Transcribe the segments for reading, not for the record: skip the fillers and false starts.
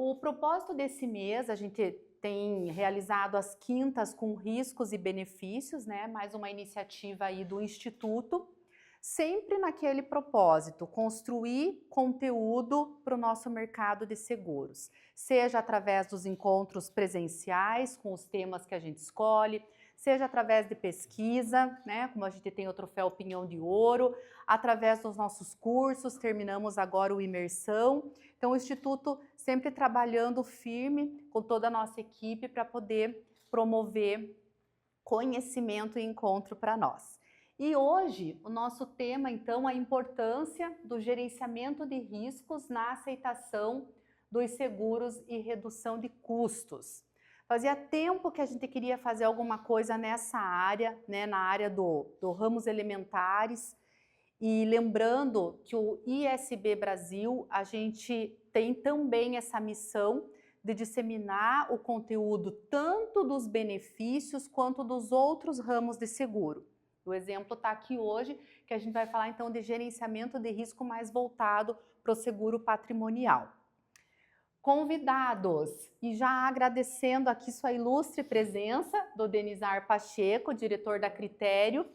O propósito desse mês, a gente tem realizado as quintas com riscos e benefícios, né? Mais uma iniciativa aí do Instituto, sempre naquele propósito, construir conteúdo para o nosso mercado de seguros, seja através dos encontros presenciais com os temas que a gente escolhe, seja através de pesquisa, né, como a gente tem o troféu Opinião de Ouro, através dos nossos cursos, terminamos agora o Imersão. Então o Instituto sempre trabalhando firme com toda a nossa equipe para poder promover conhecimento e encontro para nós. E hoje o nosso tema então é a importância do gerenciamento de riscos na aceitação dos seguros e redução de custos. Fazia tempo que a gente queria fazer alguma coisa nessa área, né, na área do ramos elementares, e lembrando que o ISB Brasil, a gente tem também essa missão de disseminar o conteúdo tanto dos benefícios quanto dos outros ramos de seguro. O exemplo está aqui hoje, que a gente vai falar então de gerenciamento de risco mais voltado para o seguro patrimonial. Convidados, e já agradecendo aqui sua ilustre presença, do Denizar Pacheco, diretor da Critério.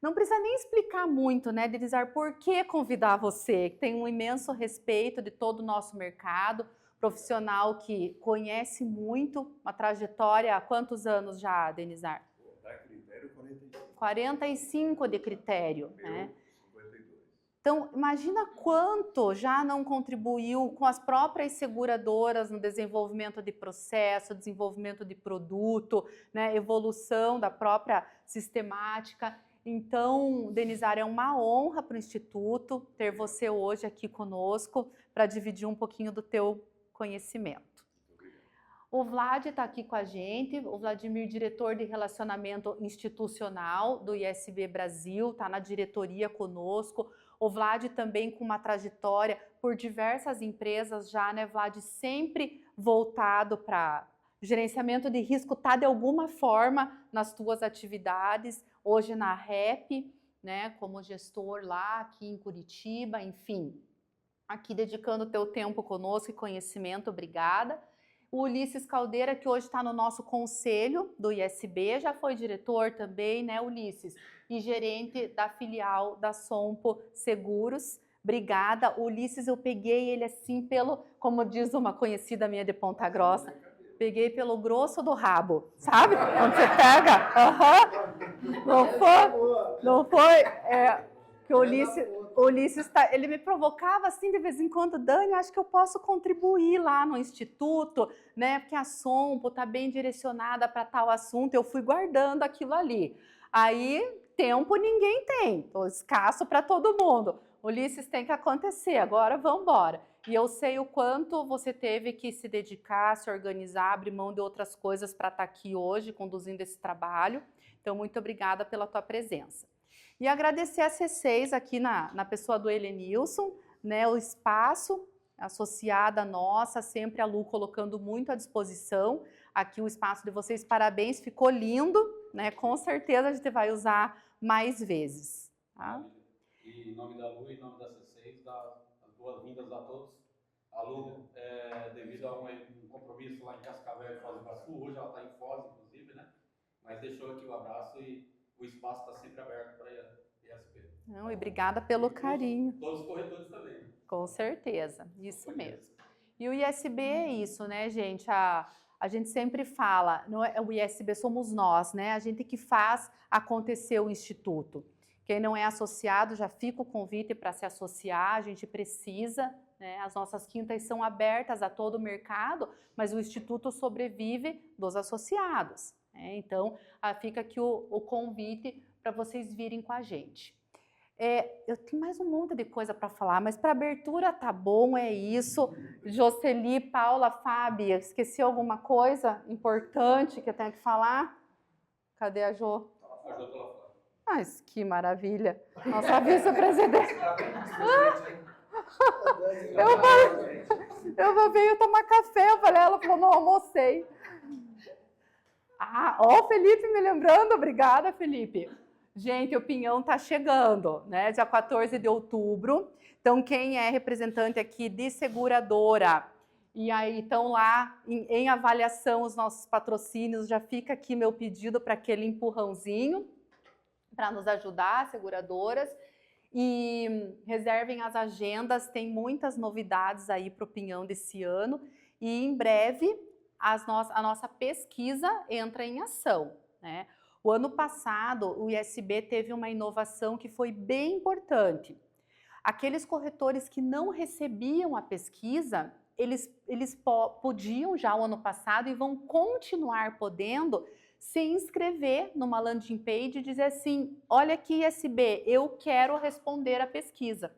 Não precisa nem explicar muito, né, Denizar, por que convidar você, que tem um imenso respeito de todo o nosso mercado, profissional que conhece muito, uma trajetória, há quantos anos já, Denizar? Da Critério, 45. 45 de Critério, Meu, né? 52. Então, imagina quanto já não contribuiu com as próprias seguradoras no desenvolvimento de processo, desenvolvimento de produto, né, evolução da própria sistemática. Então, Denizar, é uma honra para o Instituto ter você hoje aqui conosco para dividir um pouquinho do teu conhecimento. O Vlad está aqui com a gente, o Vladimir, diretor de relacionamento institucional do ISB Brasil, está na diretoria conosco. O Vlad também com uma trajetória por diversas empresas já, né, Vlad, sempre voltado para gerenciamento de risco, tá de alguma forma nas tuas atividades, hoje na REP, né, como gestor lá aqui em Curitiba, enfim, aqui dedicando o teu tempo conosco e conhecimento, obrigada. O Ulisses Caldeira, que hoje está no nosso conselho do ISB, já foi diretor também, né, Ulisses? E gerente da filial da Sompo Seguros. Obrigada. O Ulisses, eu peguei ele assim pelo, como diz uma conhecida minha de Ponta Grossa, peguei pelo grosso do rabo, sabe? Quando você pega, não foi, que o Ulisses ele me provocava assim de vez em quando, Dani, acho que eu posso contribuir lá no Instituto, né? Porque a Sompo está bem direcionada para tal assunto, eu fui guardando aquilo ali. Aí, tempo ninguém tem, tô escasso para todo mundo. Ulisses, tem que acontecer, agora vamos embora. E eu sei o quanto você teve que se dedicar, se organizar, abrir mão de outras coisas para estar aqui hoje, conduzindo esse trabalho. Então, muito obrigada pela tua presença. E agradecer a C6 aqui na pessoa do Helenilson, né, o espaço associada nossa, sempre a Lu colocando muito à disposição. Aqui o espaço de vocês, parabéns, ficou lindo, né? Com certeza a gente vai usar mais vezes. Tá? E em nome da Lu e em nome da C6, as boas-vindas a todos. A Lu, devido a um compromisso lá em Cascavel e Foz do Iguaçu, hoje ela está em Foz, inclusive, né? Mas deixou aqui o abraço e o espaço está sempre aberto para a ISB. Não, e obrigada pelo carinho. Todos os corretores também. Com certeza, isso mesmo. E o ISB é isso, né, gente? A gente sempre fala, não é, o ISB somos nós, né? A gente que faz acontecer o Instituto. Quem não é associado, já fica o convite para se associar, a gente precisa, né? As nossas quintas são abertas a todo o mercado, mas o Instituto sobrevive dos associados, né? Então, fica aqui o convite para vocês virem com a gente. Eu tenho mais um monte de coisa para falar, mas para abertura tá bom, é isso. Jocely, Paula, Fábia, esqueci alguma coisa importante que eu tenho que falar? Cadê a Jo? A Jo tá lá fora. Mas que maravilha! Nossa vice-presidente. Eu veio tomar café, eu falei, ela falou, não almocei. Ó, o Felipe me lembrando, obrigada, Felipe. Gente, o Pinhão tá chegando, né? Dia 14 de outubro. Então, quem é representante aqui de seguradora E aí estão lá em avaliação os nossos patrocínios, já fica aqui meu pedido para aquele empurrãozinho para nos ajudar, seguradoras. E reservem as agendas, tem muitas novidades aí para o Pinhão desse ano. E em breve a nossa pesquisa entra em ação, né? O ano passado o ISB teve uma inovação que foi bem importante. Aqueles corretores que não recebiam a pesquisa, eles podiam já o ano passado e vão continuar podendo se inscrever numa landing page e dizer assim, olha aqui ISB, eu quero responder a pesquisa.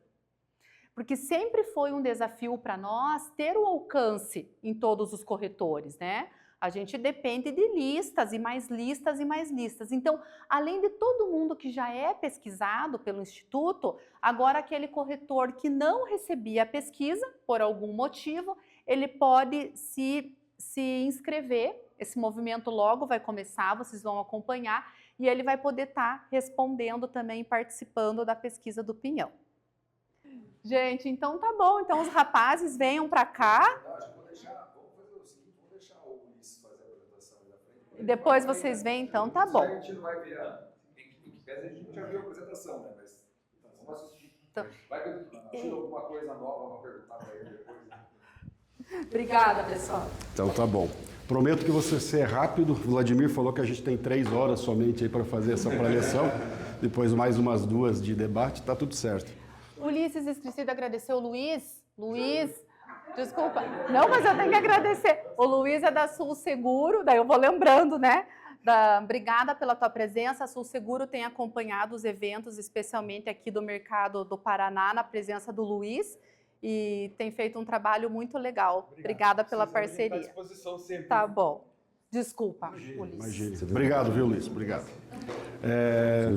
Porque sempre foi um desafio para nós ter o alcance em todos os corretores, né? A gente depende de listas e mais listas e mais listas. Então, além de todo mundo que já é pesquisado pelo Instituto, agora aquele corretor que não recebia a pesquisa, por algum motivo, ele pode se inscrever. Esse movimento logo vai começar, vocês vão acompanhar, e ele vai poder estar respondendo também, participando da pesquisa do Pinhão. Gente, então tá bom. Então os rapazes venham para cá. Depois vocês veem, então tá bom. A gente não vai ver em que pese a gente já viu a apresentação, né? Mas vamos assistir. Então, Vai que tira alguma coisa nova para perguntar para ele depois. Obrigada, pessoal. Então tá bom. Prometo que você ser rápido. O Vladimir falou que a gente tem 3 horas somente aí para fazer essa preleção. Depois mais umas 2 de debate, tá tudo certo. Ulisses, esqueci de agradecer o Luiz. Luiz, desculpa. Não, mas eu tenho que agradecer. O Luiz é da Sul Seguro, daí eu vou lembrando, né? Obrigada pela tua presença. A Sul Seguro tem acompanhado os eventos, especialmente aqui do mercado do Paraná, na presença do Luiz, e tem feito um trabalho muito legal. Obrigada pela parceria. À disposição sempre. Tá bom. Desculpa, Ulisses. Imagina. Obrigado, viu, Luiz? Obrigado.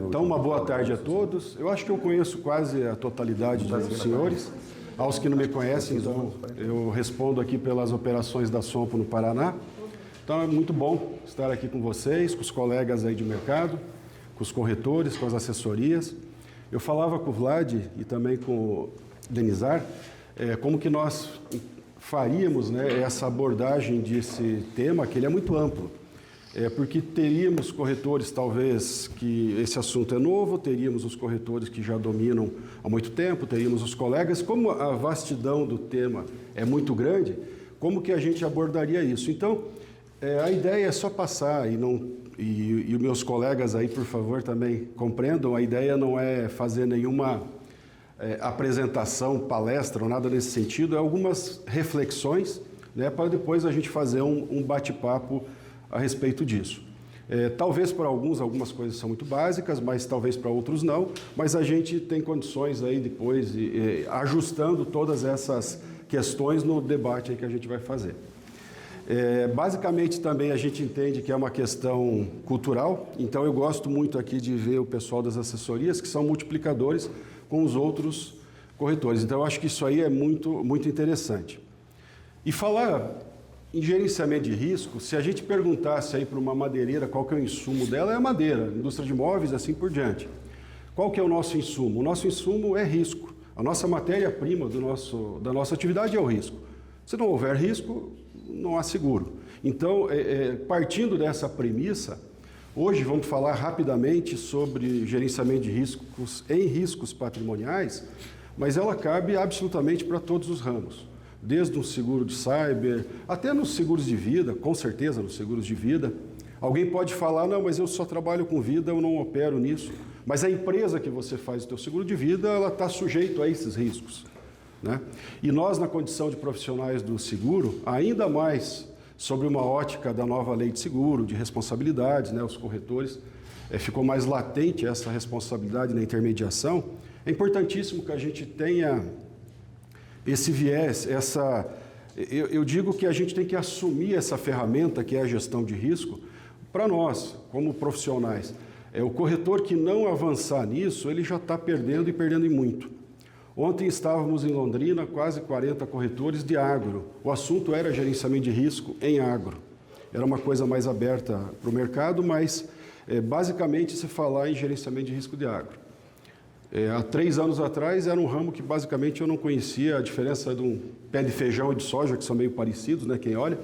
Então, uma boa tarde a todos. Eu acho que eu conheço quase a totalidade dos senhores. Aos que não me conhecem, eu respondo aqui pelas operações da Sompo no Paraná. Então, é muito bom estar aqui com vocês, com os colegas aí de mercado, com os corretores, com as assessorias. Eu falava com o Vlad e também com o Denizar, como que nós faríamos, né, essa abordagem desse tema, que ele é muito amplo. Porque teríamos corretores, talvez, que esse assunto é novo, teríamos os corretores que já dominam há muito tempo, teríamos os colegas. Como a vastidão do tema é muito grande, como que a gente abordaria isso? Então, a ideia é só passar, e os meus colegas aí, por favor, também compreendam, a ideia não é fazer nenhuma apresentação, palestra ou nada nesse sentido, é algumas reflexões, né, para depois a gente fazer um bate-papo a respeito disso. Talvez para algumas coisas são muito básicas, mas talvez para outros não, mas a gente tem condições aí depois, ajustando todas essas questões no debate aí que a gente vai fazer. Basicamente também a gente entende que é uma questão cultural, então eu gosto muito aqui de ver o pessoal das assessorias, que são multiplicadores com os outros corretores. Então eu acho que isso aí é muito, muito interessante. E falar em gerenciamento de risco, se a gente perguntasse aí para uma madeireira qual que é o insumo dela, é a madeira, indústria de móveis, assim por diante. Qual que é o nosso insumo? O nosso insumo é risco. A nossa matéria-prima da nossa atividade é o risco. Se não houver risco, não há seguro. Então, partindo dessa premissa, hoje vamos falar rapidamente sobre gerenciamento de riscos em riscos patrimoniais, mas ela cabe absolutamente para todos os ramos. Desde um seguro de cyber, até nos seguros de vida, com certeza nos seguros de vida. Alguém pode falar, não, mas eu só trabalho com vida, eu não opero nisso. Mas a empresa que você faz o teu seguro de vida, ela está sujeita a esses riscos, né? E nós, na condição de profissionais do seguro, ainda mais sobre uma ótica da nova lei de seguro, de responsabilidades, né, os corretores, ficou mais latente essa responsabilidade na intermediação. É importantíssimo que a gente tenha esse viés, eu digo que a gente tem que assumir essa ferramenta que é a gestão de risco para nós, como profissionais. O corretor que não avançar nisso, ele já está perdendo e perdendo em muito. Ontem estávamos em Londrina, quase 40 corretores de agro. O assunto era gerenciamento de risco em agro. Era uma coisa mais aberta para o mercado, mas basicamente se falar em gerenciamento de risco de agro. Há 3 anos atrás era um ramo que basicamente eu não conhecia a diferença de um pé de feijão e de soja, que são meio parecidos, né, quem olha,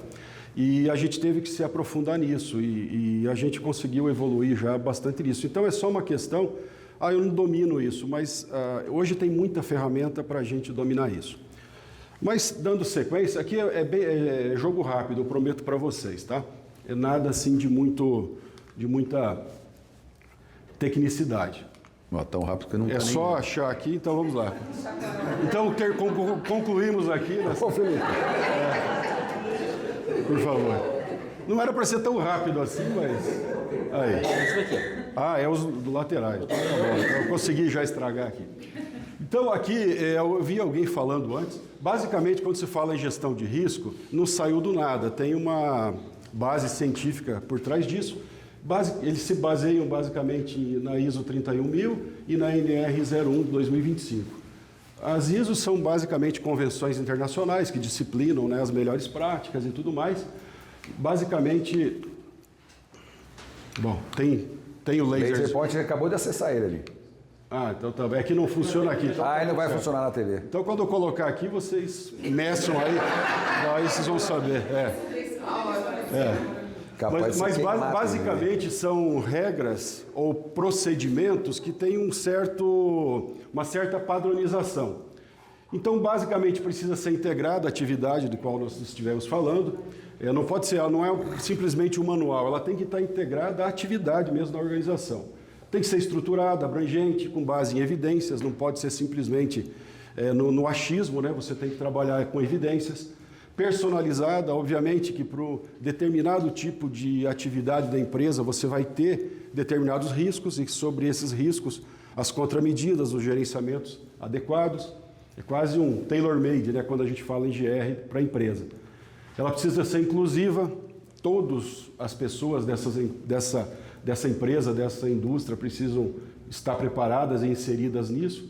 e a gente teve que se aprofundar nisso e a gente conseguiu evoluir já bastante nisso. Então é só uma questão, eu não domino isso, mas hoje tem muita ferramenta para a gente dominar isso. Mas dando sequência, aqui é jogo rápido, eu prometo para vocês, tá? É nada assim de muita tecnicidade. Tão rápido que não É só achar aqui, então vamos lá. Então concluímos aqui. Por favor. Não era para ser tão rápido assim, mas. Aí. É os do laterais. Tá bom, então eu consegui já estragar aqui. Então aqui, eu vi alguém falando antes, basicamente quando se fala em gestão de risco, não saiu do nada, tem uma base científica por trás disso. Eles se baseiam basicamente na ISO 31000 e na NR 01 de 2025. As ISOs são basicamente convenções internacionais que disciplinam, né, as melhores práticas e tudo mais. Basicamente, bom, tem o laser... Laser Point acabou de acessar ele ali. Então tá bem. É que não funciona aqui. Então, ele não vai funcionar na TV. Então quando eu colocar aqui, vocês meçam aí vocês vão saber. Mas basicamente são regras ou procedimentos que têm uma certa padronização. Então, basicamente, precisa ser integrada a atividade de qual nós estivemos falando. Não é simplesmente um manual, ela tem que estar integrada à atividade mesmo da organização. Tem que ser estruturada, abrangente, com base em evidências, não pode ser simplesmente no achismo, né? Você tem que trabalhar com evidências. Personalizada, obviamente que para o determinado tipo de atividade da empresa você vai ter determinados riscos e sobre esses riscos as contramedidas, os gerenciamentos adequados. É quase um tailor-made, né, quando a gente fala em GR para a empresa. Ela precisa ser inclusiva, todas as pessoas dessa empresa, dessa indústria precisam estar preparadas e inseridas nisso.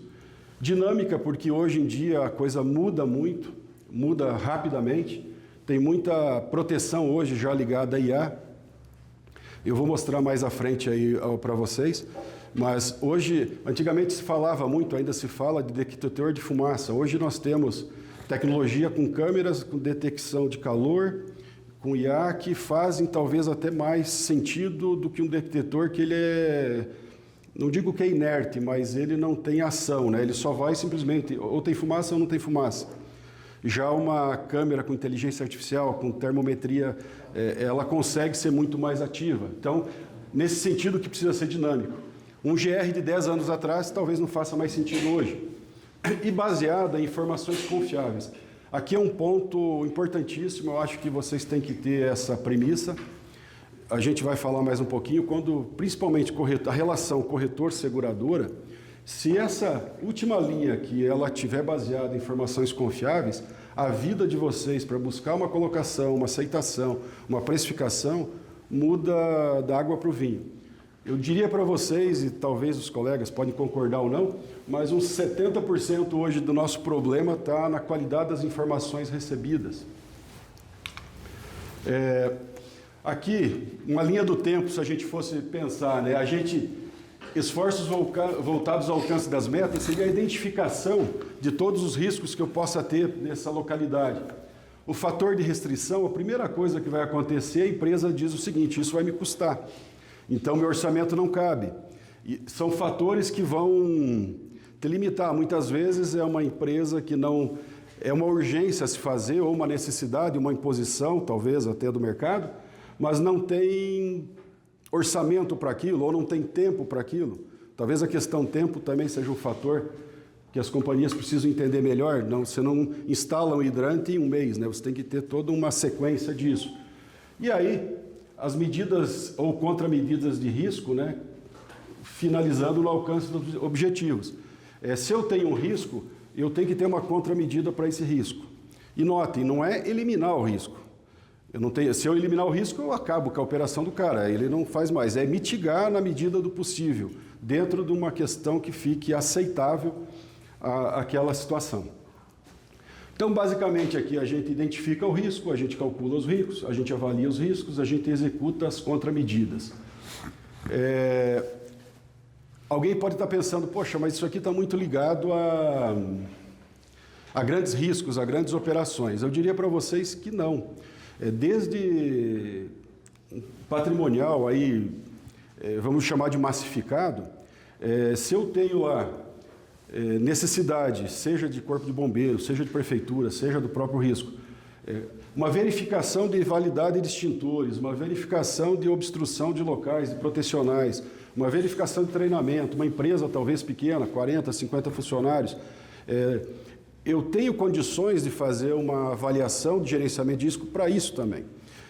Dinâmica, porque hoje em dia a coisa muda muito, muda rapidamente, tem muita proteção hoje já ligada à IA. Eu vou mostrar mais à frente aí para vocês, mas hoje, antigamente se falava muito, ainda se fala de detector de fumaça. Hoje nós temos tecnologia com câmeras, com detecção de calor, com IA, que fazem talvez até mais sentido do que um detector que ele não digo que é inerte, mas ele não tem ação, né? Ele só vai simplesmente, ou tem fumaça ou não tem fumaça. Já uma câmera com inteligência artificial, com termometria, ela consegue ser muito mais ativa. Então, nesse sentido que precisa ser dinâmico. Um GR de 10 anos atrás talvez não faça mais sentido hoje. E baseada em informações confiáveis. Aqui é um ponto importantíssimo, eu acho que vocês têm que ter essa premissa. A gente vai falar mais um pouquinho, principalmente a relação corretor-seguradora, se essa última linha que ela tiver baseada em informações confiáveis, a vida de vocês para buscar uma colocação, uma aceitação, uma precificação, muda da água para o vinho. Eu diria para vocês, e talvez os colegas podem concordar ou não, mas uns 70% hoje do nosso problema está na qualidade das informações recebidas. Aqui, uma linha do tempo, se a gente fosse pensar, né, esforços voltados ao alcance das metas seria a identificação de todos os riscos que eu possa ter nessa localidade. O fator de restrição, a primeira coisa que vai acontecer, a empresa diz o seguinte: isso vai me custar, então meu orçamento não cabe. E são fatores que vão te limitar. Muitas vezes é uma empresa que não é uma urgência a se fazer, ou uma necessidade, uma imposição, talvez até do mercado, mas não tem orçamento para aquilo, ou não tem tempo para aquilo. Talvez a questão tempo também seja um fator que as companhias precisam entender melhor. Você não instala um hidrante em um mês, né? Você tem que ter toda uma sequência disso. E aí, as medidas ou contramedidas de risco, né? Finalizando no alcance dos objetivos. Se eu tenho um risco, eu tenho que ter uma contramedida para esse risco. E notem, não é eliminar o risco. Se eu eliminar o risco, eu acabo com a operação do cara, ele não faz mais. É mitigar na medida do possível, dentro de uma questão que fique aceitável àquela situação. Então, basicamente, aqui a gente identifica o risco, a gente calcula os riscos, a gente avalia os riscos, a gente executa as contramedidas. Alguém pode estar pensando, poxa, mas isso aqui está muito ligado a grandes riscos, a grandes operações. Eu diria para vocês que não. Desde patrimonial, aí, vamos chamar de massificado, se eu tenho a necessidade, seja de corpo de bombeiros, seja de prefeitura, seja do próprio risco, uma verificação de validade de extintores, uma verificação de obstrução de locais, de protecionais, uma verificação de treinamento, uma empresa talvez pequena, 40, 50 funcionários, eu tenho condições de fazer uma avaliação de gerenciamento de risco para isso também.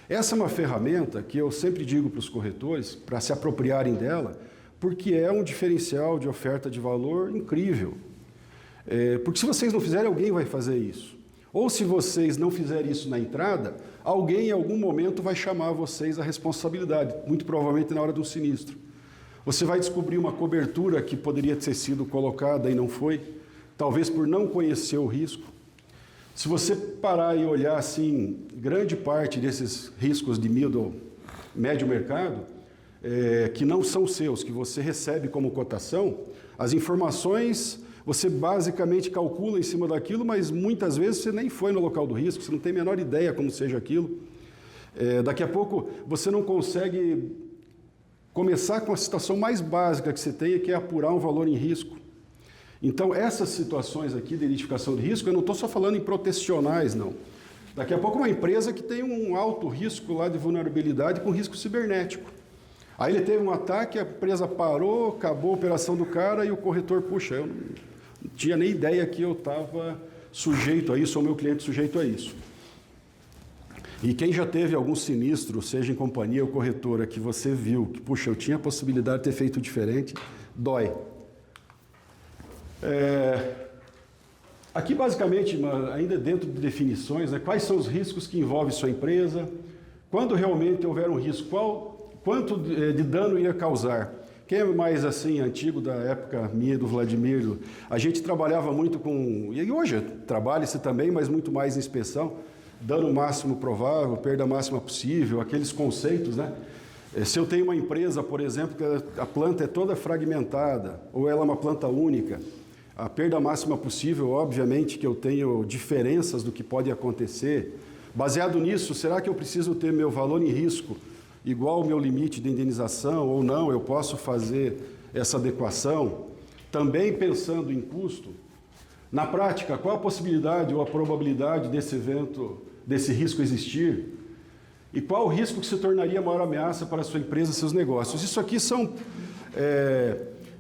Essa é uma ferramenta que eu sempre digo para os corretores, para se apropriarem dela, porque é um diferencial de oferta de valor incrível. Porque se vocês não fizerem, alguém vai fazer isso. Ou se vocês não fizerem isso na entrada, alguém em algum momento vai chamar vocês à responsabilidade, muito provavelmente na hora do sinistro. Você vai descobrir uma cobertura que poderia ter sido colocada e não foi, talvez por não conhecer o risco. Se você parar e olhar assim, grande parte desses riscos de médio mercado, que não são seus, que você recebe como cotação, as informações você basicamente calcula em cima daquilo, mas muitas vezes você nem foi no local do risco, você não tem a menor ideia como seja aquilo. Daqui a pouco você não consegue começar com a situação mais básica que você tem, que é apurar um valor em risco. Então, essas situações aqui de identificação de risco, eu não estou só falando em protecionais, não. Daqui a pouco uma empresa que tem um alto risco lá de vulnerabilidade com risco cibernético. Aí ele teve um ataque, a empresa parou, acabou a operação do cara e o corretor, puxa, eu não tinha nem ideia que eu estava sujeito a isso, ou meu cliente sujeito a isso. E quem já teve algum sinistro, seja em companhia ou corretora, que você viu que, puxa, eu tinha a possibilidade de ter feito diferente, dói. Aqui, basicamente, ainda dentro de definições, né, quais são os riscos que envolvem sua empresa, quando realmente houver um risco, quanto de dano ia causar. Quem é mais assim, antigo, da época minha, do Vladimir, a gente trabalhava muito com, e hoje trabalha-se também, mas muito mais em inspeção, dano máximo provável, perda máxima possível, aqueles conceitos, né? Se eu tenho uma empresa, por exemplo, que a planta é toda fragmentada, ou ela é uma planta única, a perda máxima possível, obviamente que eu tenho diferenças do que pode acontecer. Baseado nisso, será que eu preciso ter meu valor em risco igual ao meu limite de indenização ou não? Eu posso fazer essa adequação? Também pensando em custo, na prática, qual a possibilidade ou a probabilidade desse evento, desse risco existir? E qual o risco que se tornaria a maior ameaça para a sua empresa e seus negócios? Isso aqui são...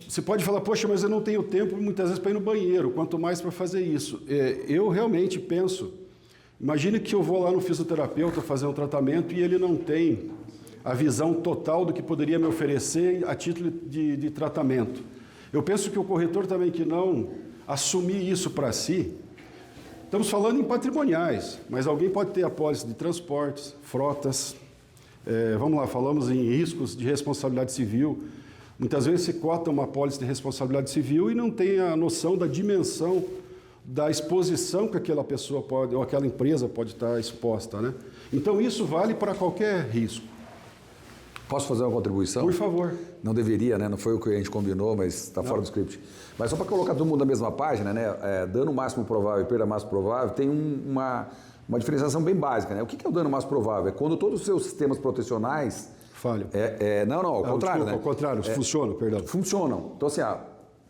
Você pode falar, poxa, mas eu não tenho tempo muitas vezes para ir no banheiro, quanto mais para fazer isso. Eu realmente penso, imagine que eu vou lá no fisioterapeuta fazer um tratamento e ele não tem a visão total do que poderia me oferecer a título de tratamento. Eu penso que o corretor também que não assumir isso para si, estamos falando em patrimoniais, mas alguém pode ter apólice de transportes, frotas, vamos lá, falamos em riscos de responsabilidade civil. Muitas vezes se cota uma apólice de responsabilidade civil e não tem a noção da dimensão da exposição que aquela pessoa pode, ou aquela empresa pode estar exposta, né? Então isso vale para qualquer risco. Posso fazer uma contribuição? Por favor. Não deveria, né? Não foi o que a gente combinou, mas está fora do script. Mas só para colocar todo mundo na mesma página, né? Dano máximo provável e perda máxima provável tem uma diferenciação bem básica, né? O que é o dano máximo provável? É quando todos os seus sistemas protecionais falham. Não, ao contrário, desculpa, né? Ao contrário, funcionam, perdão. Funcionam. Então, assim,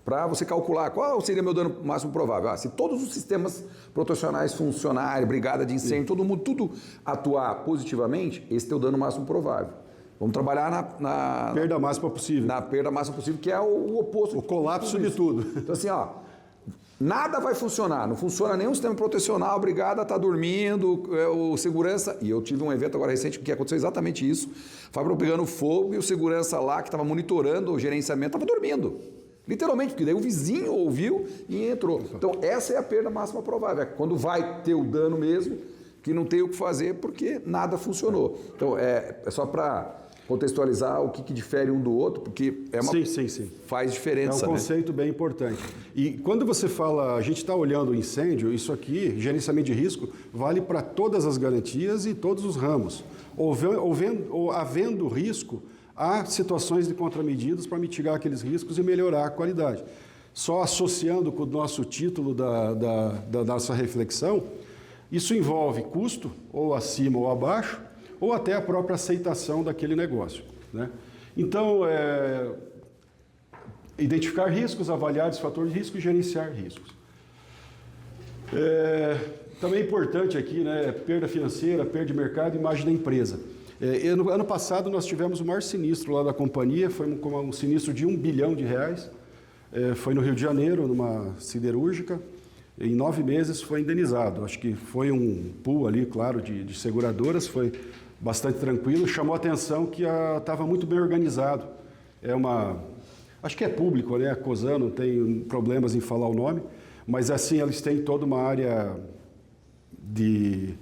para você calcular qual seria meu dano máximo provável. Se todos os sistemas protecionais funcionarem, brigada de incêndio, todo mundo, tudo atuar positivamente, esse é o dano máximo provável. Vamos trabalhar na perda máxima possível. Na perda máxima possível, que é o oposto. O colapso de tudo. Então, assim, nada vai funcionar. Não funciona nenhum sistema protecional, a brigada está dormindo, o segurança... E eu tive um evento agora recente que aconteceu exatamente isso. Fábrica pegando fogo e o segurança lá, que estava monitorando o gerenciamento, estava dormindo. Literalmente, porque daí o vizinho ouviu e entrou. Então, essa é a perda máxima provável. É quando vai ter o dano mesmo, que não tem o que fazer porque nada funcionou. Então, é só para contextualizar o que difere um do outro, porque sim. Faz diferença. É um conceito bem importante. E quando você fala, a gente está olhando o incêndio, isso aqui, gerenciamento de risco, vale para todas as garantias e todos os ramos. Havendo risco, há situações de contramedidas para mitigar aqueles riscos e melhorar a qualidade. Só associando com o nosso título da nossa reflexão, isso envolve custo, ou acima ou abaixo, ou até a própria aceitação daquele negócio, né? Então, identificar riscos, avaliar os fatores de risco e gerenciar riscos. Também é importante aqui, né, perda financeira, perda de mercado e imagem da empresa. Ano passado nós tivemos o maior sinistro lá da companhia, foi um sinistro de R$1 bilhão. Foi no Rio de Janeiro, numa siderúrgica. Em 9 meses foi indenizado. Acho que foi um pool ali, claro, de seguradoras, foi bastante tranquilo. Chamou a atenção que estava muito bem organizado. Acho que é público, né? A Cosan, não tem problemas em falar o nome, mas assim, eles têm toda uma área de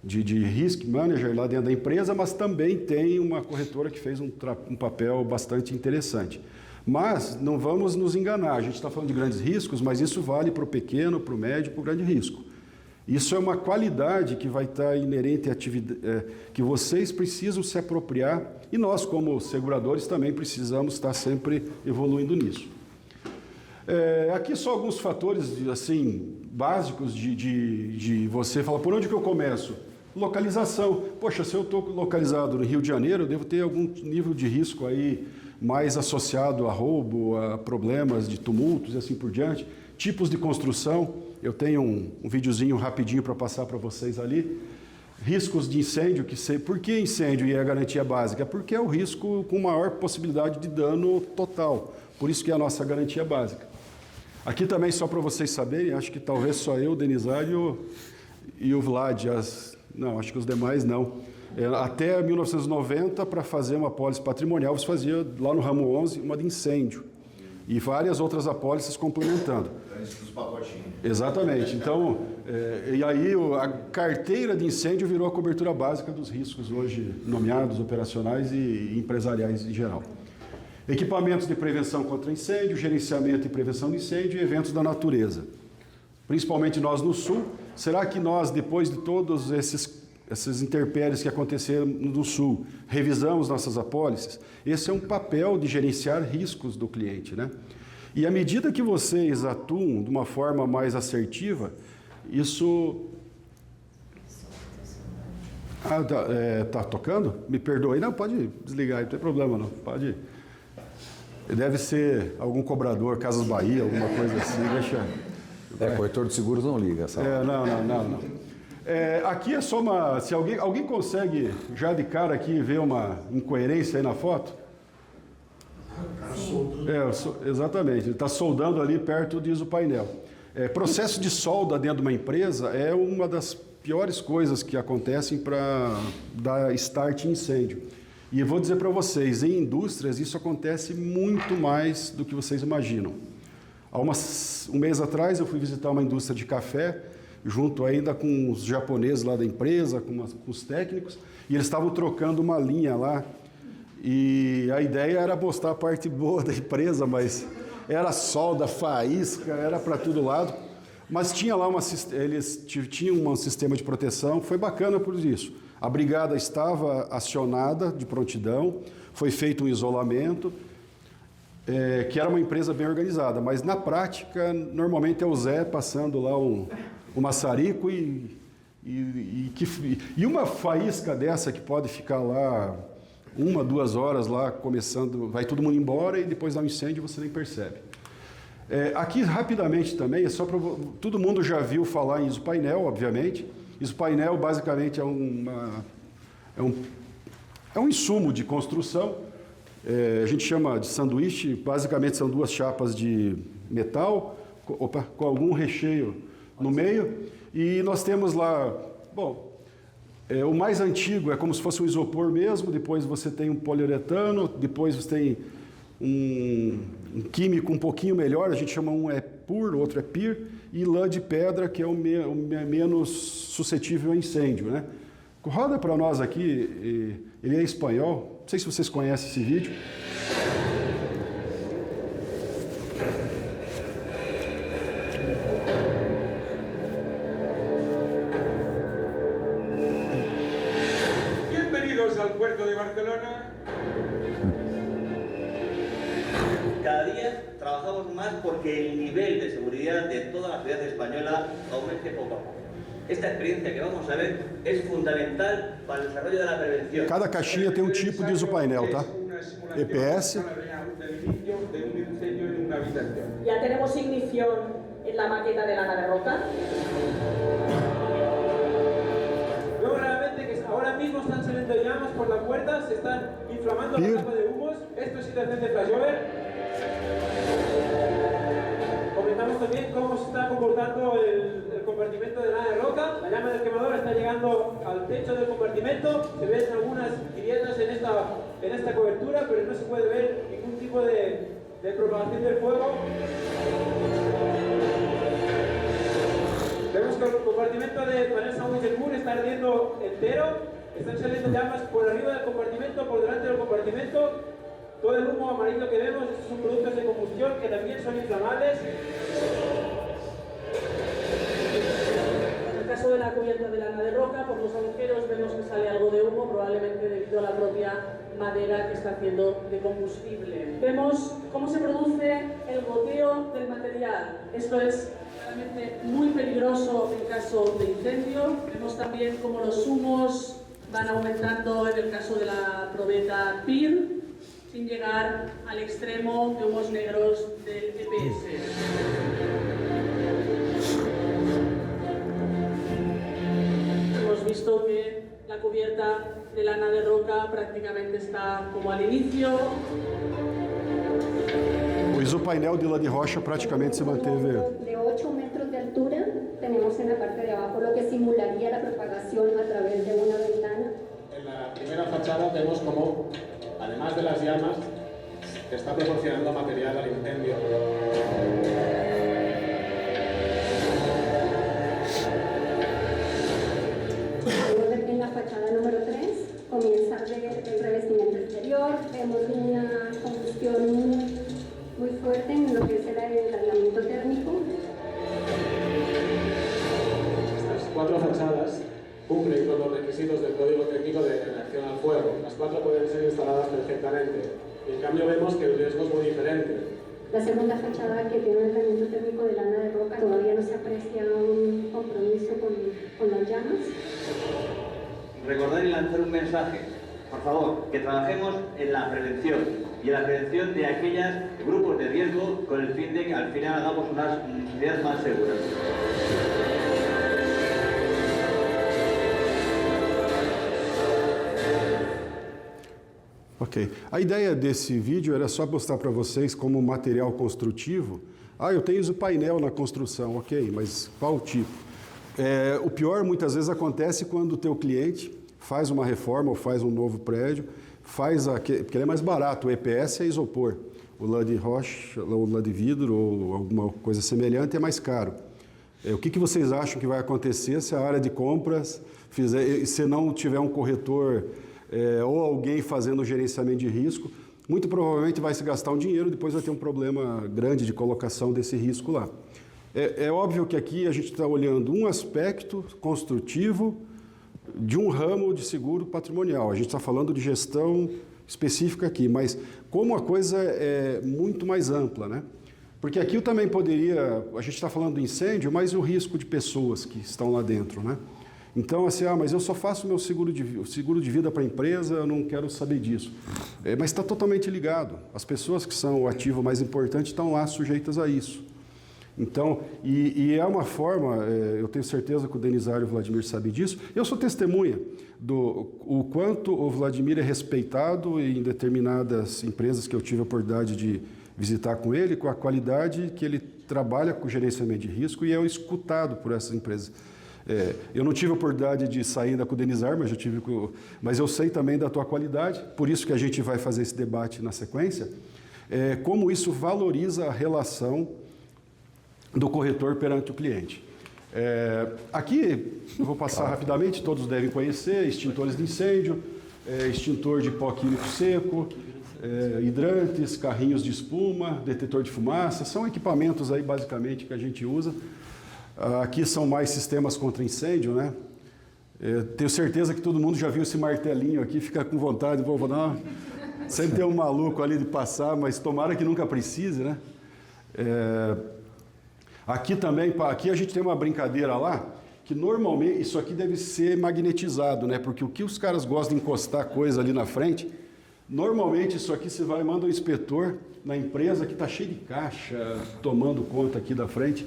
risk manager lá dentro da empresa, mas também tem uma corretora que fez um papel bastante interessante. Mas não vamos nos enganar, a gente está falando de grandes riscos, mas isso vale para o pequeno, para o médio, para o grande risco. Isso é uma qualidade que vai estar inerente à atividade, que vocês precisam se apropriar e nós, como seguradores, também precisamos estar sempre evoluindo nisso. Aqui só alguns fatores assim, básicos de você falar, por onde que eu começo? Localização. Poxa, se eu estou localizado no Rio de Janeiro, eu devo ter algum nível de risco aí mais associado a roubo, a problemas de tumultos e assim por diante. Tipos de construção, eu tenho um videozinho rapidinho para passar para vocês ali. Riscos de incêndio, por que incêndio e a garantia básica? Porque é o risco com maior possibilidade de dano total, por isso que é a nossa garantia básica. Aqui também, só para vocês saberem, acho que talvez só eu, o Denizário e o Vlad, não, acho que os demais não. Até 1990, para fazer uma apólice patrimonial, você fazia lá no ramo 11 uma de incêndio e várias outras apólices complementando. Dos pacotinhos. Exatamente. Então, e aí a carteira de incêndio virou a cobertura básica dos riscos hoje nomeados, operacionais e empresariais em geral. Equipamentos de prevenção contra incêndio, gerenciamento e prevenção de incêndio e eventos da natureza. Principalmente nós no Sul. Será que nós, depois de todos essas intempéries que aconteceram no Sul, revisamos nossas apólices? Esse é um papel de gerenciar riscos do cliente, né? E à medida que vocês atuam de uma forma mais assertiva, isso... tá tocando? Me perdoe. Não, pode desligar, não tem problema não. Pode. Deve ser algum cobrador, Casas Bahia, alguma coisa assim, deixa... Corretor de seguros não liga, sabe? Não. Aqui é só uma... Se alguém consegue já de cara aqui ver uma incoerência aí na foto? Exatamente, ele está soldando ali perto, diz o painel. Processo de solda dentro de uma empresa é uma das piores coisas que acontecem para dar start em incêndio. E eu vou dizer para vocês, em indústrias isso acontece muito mais do que vocês imaginam. Há um mês atrás eu fui visitar uma indústria de café, junto ainda com os japoneses lá da empresa, com os técnicos, e eles estavam trocando uma linha lá. E a ideia era mostrar a parte boa da empresa, mas era solda, faísca, era para todo lado. Mas tinha lá eles tinham um sistema de proteção, foi bacana por isso. A brigada estava acionada de prontidão, foi feito um isolamento, que era uma empresa bem organizada, mas na prática, normalmente é o Zé passando lá um maçarico e uma faísca dessa que pode ficar lá 1, 2 horas lá começando, vai todo mundo embora e depois dá um incêndio e você nem percebe. Aqui rapidamente também, é só para todo mundo já viu falar em isopainel, obviamente. Isopainel basicamente é um insumo de construção, a gente chama de sanduíche, basicamente são 2 chapas de metal com algum recheio no meio e nós temos lá, o mais antigo é como se fosse um isopor mesmo, depois você tem um poliuretano, depois você tem um químico um pouquinho melhor, a gente chama um é PUR, o outro é PIR, e lã de pedra, que é o menos suscetível a incêndio, né? Roda para nós aqui, ele é espanhol, não sei se vocês conhecem esse vídeo. Bienvenidos al puerto de Barcelona. trabajamos más porque el nivel de seguridad de toda la sociedad española aumente poco a poco. Esta experiencia que vamos a ver es fundamental para el desarrollo de la prevención. Cada caixinha tem um tipo de isopainel, tá? EPS. Ya tenemos ignición en la maqueta de lana de roca. Luego realmente que ahora mismo están saliendo llamas por la puerta, se están inflamando la capa de humos. Esto es situación de flashover. Comentamos también cómo se está comportando el compartimento de lana de roca. La llama del quemador está llegando al techo del compartimento. Se ven algunas grietas en esta cobertura, pero no se puede ver ningún tipo de propagación del fuego. Vemos que el compartimento de panel sandwich de Moore está ardiendo entero. Están saliendo llamas por arriba del compartimento, por delante del compartimento. Todo el humo amarillo que vemos, estos son productos de combustión que también son inflamables. En el caso de la cubierta de lana de roca, por los agujeros vemos que sale algo de humo, probablemente debido a la propia madera que está haciendo de combustible. Vemos cómo se produce el goteo del material. Esto es realmente muy peligroso en caso de incendio. Vemos también cómo los humos van aumentando en el caso de la probeta PIR, sin llegar al extremo de humos negros del EPS. Hemos visto que la cubierta de lana de roca prácticamente está como al inicio. O isopainel de lã de rocha praticamente se manteve. De 8 metros de altura tenemos en la parte de abajo lo que simularía la propagación a través de una ventana. En la primera fachada vemos como, además de las llamas, que está proporcionando material al incendio. En la fachada número 3 comienza a ver el revestimiento exterior, vemos una combustión muy fuerte en lo que es el aislamiento térmico. Estas 4 fachadas cumplen con los requisitos del Código Técnico de reacción al fuego. Las 4 pueden ser instaladas perfectamente. En cambio vemos que el riesgo es muy diferente. La segunda fachada, que tiene un aislamiento térmico de lana de roca, todavía no se aprecia un compromiso con las llamas. Recordar y lanzar un mensaje. Por favor, que trabajemos en la prevención y en la prevención de aquellos grupos de riesgo con el fin de que al final hagamos unas sociedades más seguras. Ok. A ideia desse vídeo era só mostrar para vocês como material construtivo. Ah, eu tenho isopainel na construção, ok, mas qual tipo? O pior muitas vezes acontece quando o teu cliente faz uma reforma ou faz um novo prédio, porque ele é mais barato, o EPS é isopor, o lã de rocha, o lã de vidro ou alguma coisa semelhante é mais caro. O que vocês acham que vai acontecer se a área de compras se não tiver um corretor ou alguém fazendo o gerenciamento de risco? Muito provavelmente vai se gastar um dinheiro, depois vai ter um problema grande de colocação desse risco lá. É óbvio que aqui a gente está olhando um aspecto construtivo de um ramo de seguro patrimonial. A gente está falando de gestão específica aqui, mas como a coisa é muito mais ampla, né? Porque aqui eu também poderia, a gente está falando do incêndio, mas o risco de pessoas que estão lá dentro, né? Então, assim, mas eu só faço meu seguro de vida para a empresa, eu não quero saber disso. Mas está totalmente ligado. As pessoas que são o ativo mais importante estão lá sujeitas a isso. Então, e é uma forma, eu tenho certeza que o Denizário e o Vladimir sabem disso, eu sou testemunha o quanto o Vladimir é respeitado em determinadas empresas que eu tive a oportunidade de visitar com ele, com a qualidade que ele trabalha com gerenciamento de risco e é escutado por essas empresas. Eu não tive a oportunidade de sair ainda com o Denizário, mas eu sei também da tua qualidade, por isso que a gente vai fazer esse debate na sequência, como isso valoriza a relação do corretor perante o cliente. Aqui, eu vou passar rapidamente, todos devem conhecer, extintores de incêndio, extintor de pó químico seco, hidrantes, carrinhos de espuma, detetor de fumaça, são equipamentos aí basicamente que a gente usa. Aqui são mais sistemas contra incêndio, né? Tenho certeza que todo mundo já viu esse martelinho aqui, fica com vontade, vou dar sempre tem um maluco ali de passar, mas tomara que nunca precise, né? Aqui também, aqui a gente tem uma brincadeira lá, que normalmente isso aqui deve ser magnetizado, né? Porque o que os caras gostam de encostar coisa ali na frente, normalmente isso aqui você vai e manda um inspetor na empresa que está cheio de caixa, tomando conta aqui da frente.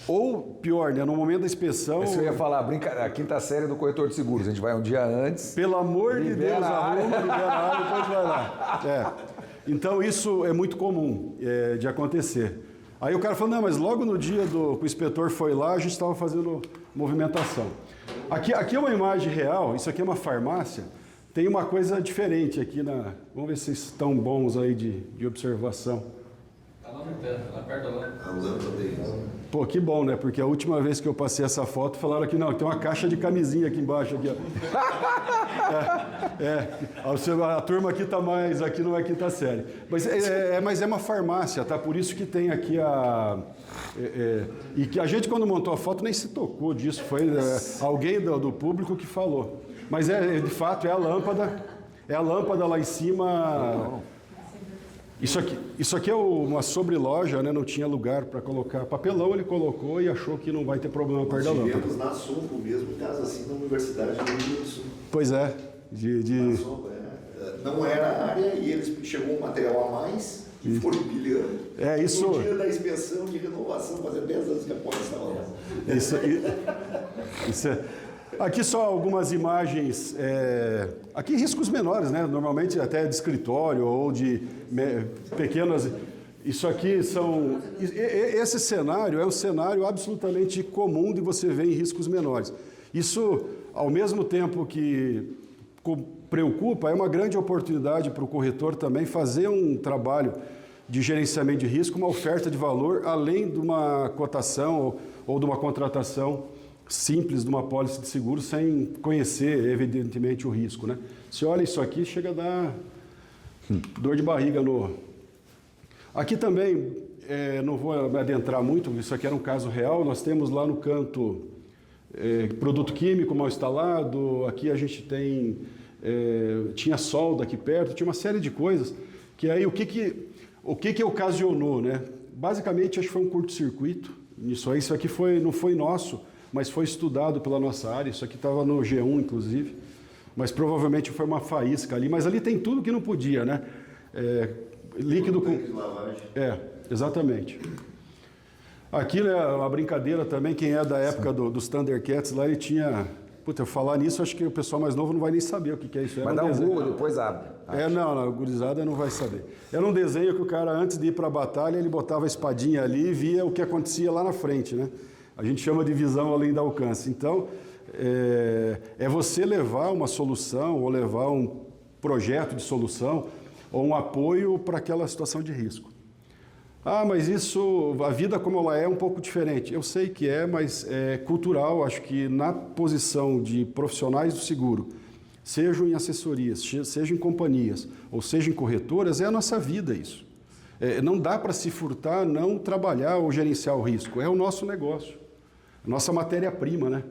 Ou pior, né? No momento da inspeção... Isso eu ia falar, a quinta série do corretor de seguros. A gente vai um dia antes... Pelo amor de Deus, libera a área. libera a área, depois vai lá. Então isso é muito comum de acontecer. Aí o cara falou, não, mas logo no dia que o inspetor foi lá, a gente estava fazendo movimentação. Aqui é uma imagem real, isso aqui é uma farmácia, tem uma coisa diferente aqui Vamos ver se vocês estão bons aí de observação. Está lá no teto, lá perto da lâmpada. Pô, que bom, né? Porque a última vez que eu passei essa foto, falaram que não, tem uma caixa de camisinha aqui embaixo. Aqui, ó. A turma aqui tá mais, aqui não é quinta série. Mas é uma farmácia, tá? Por isso que tem aqui e que a gente, quando montou a foto, nem se tocou disso. Foi alguém do público que falou. Mas de fato, é a lâmpada lá em cima... Isso aqui é uma sobreloja, né? Não tinha lugar para colocar papelão, ele colocou e achou que não vai ter problema perto da lâmpada. Tivemos na Sumpo mesmo, caso assim, na Universidade do Rio Grande do Sul. Pois é. Na Sumpo, não era a área e eles chegou um material a mais e foram empilhando. Isso... No dia da inspeção de renovação, fazia 10 anos que a porta estava lá. Isso é... Aqui só algumas imagens, aqui riscos menores, né? Normalmente até de escritório ou de pequenas... Isso aqui são... Esse cenário é um cenário absolutamente comum de você ver em riscos menores. Isso, ao mesmo tempo que preocupa, é uma grande oportunidade para o corretor também fazer um trabalho de gerenciamento de risco, uma oferta de valor, além de uma cotação ou de uma contratação simples de uma pólice de seguro sem conhecer, evidentemente, o risco, né? Se olha isso aqui, chega a dar dor de barriga Aqui também, não vou me adentrar muito, isso aqui era um caso real, nós temos lá no canto produto químico mal instalado, aqui a gente tinha solda aqui perto, tinha uma série de coisas, que aí o que ocasionou, né? Basicamente, acho que foi um curto-circuito, isso aqui não foi nosso, mas foi estudado pela nossa área, isso aqui estava no G1, inclusive, mas provavelmente foi uma faísca ali, mas ali tem tudo que não podia, né? Líquido com... lavagem. Exatamente. Aqui, né, uma brincadeira também, quem é da época dos Thundercats, lá ele tinha... Puta, eu falar nisso, acho que o pessoal mais novo não vai nem saber o que é isso. Mas dá um Google, depois abre. Não, a gurizada não vai saber. Era um desenho que o cara, antes de ir para a batalha, ele botava a espadinha ali e via o que acontecia lá na frente, né? A gente chama de visão além do alcance. Então, é você levar uma solução ou levar um projeto de solução ou um apoio para aquela situação de risco. Mas a vida como ela é um pouco diferente. Eu sei que mas é cultural, acho que na posição de profissionais do seguro, sejam em assessorias, sejam em companhias, ou seja em corretoras, é a nossa vida isso. Não dá para se furtar, não trabalhar ou gerenciar o risco. É o nosso negócio, a nossa matéria-prima, né?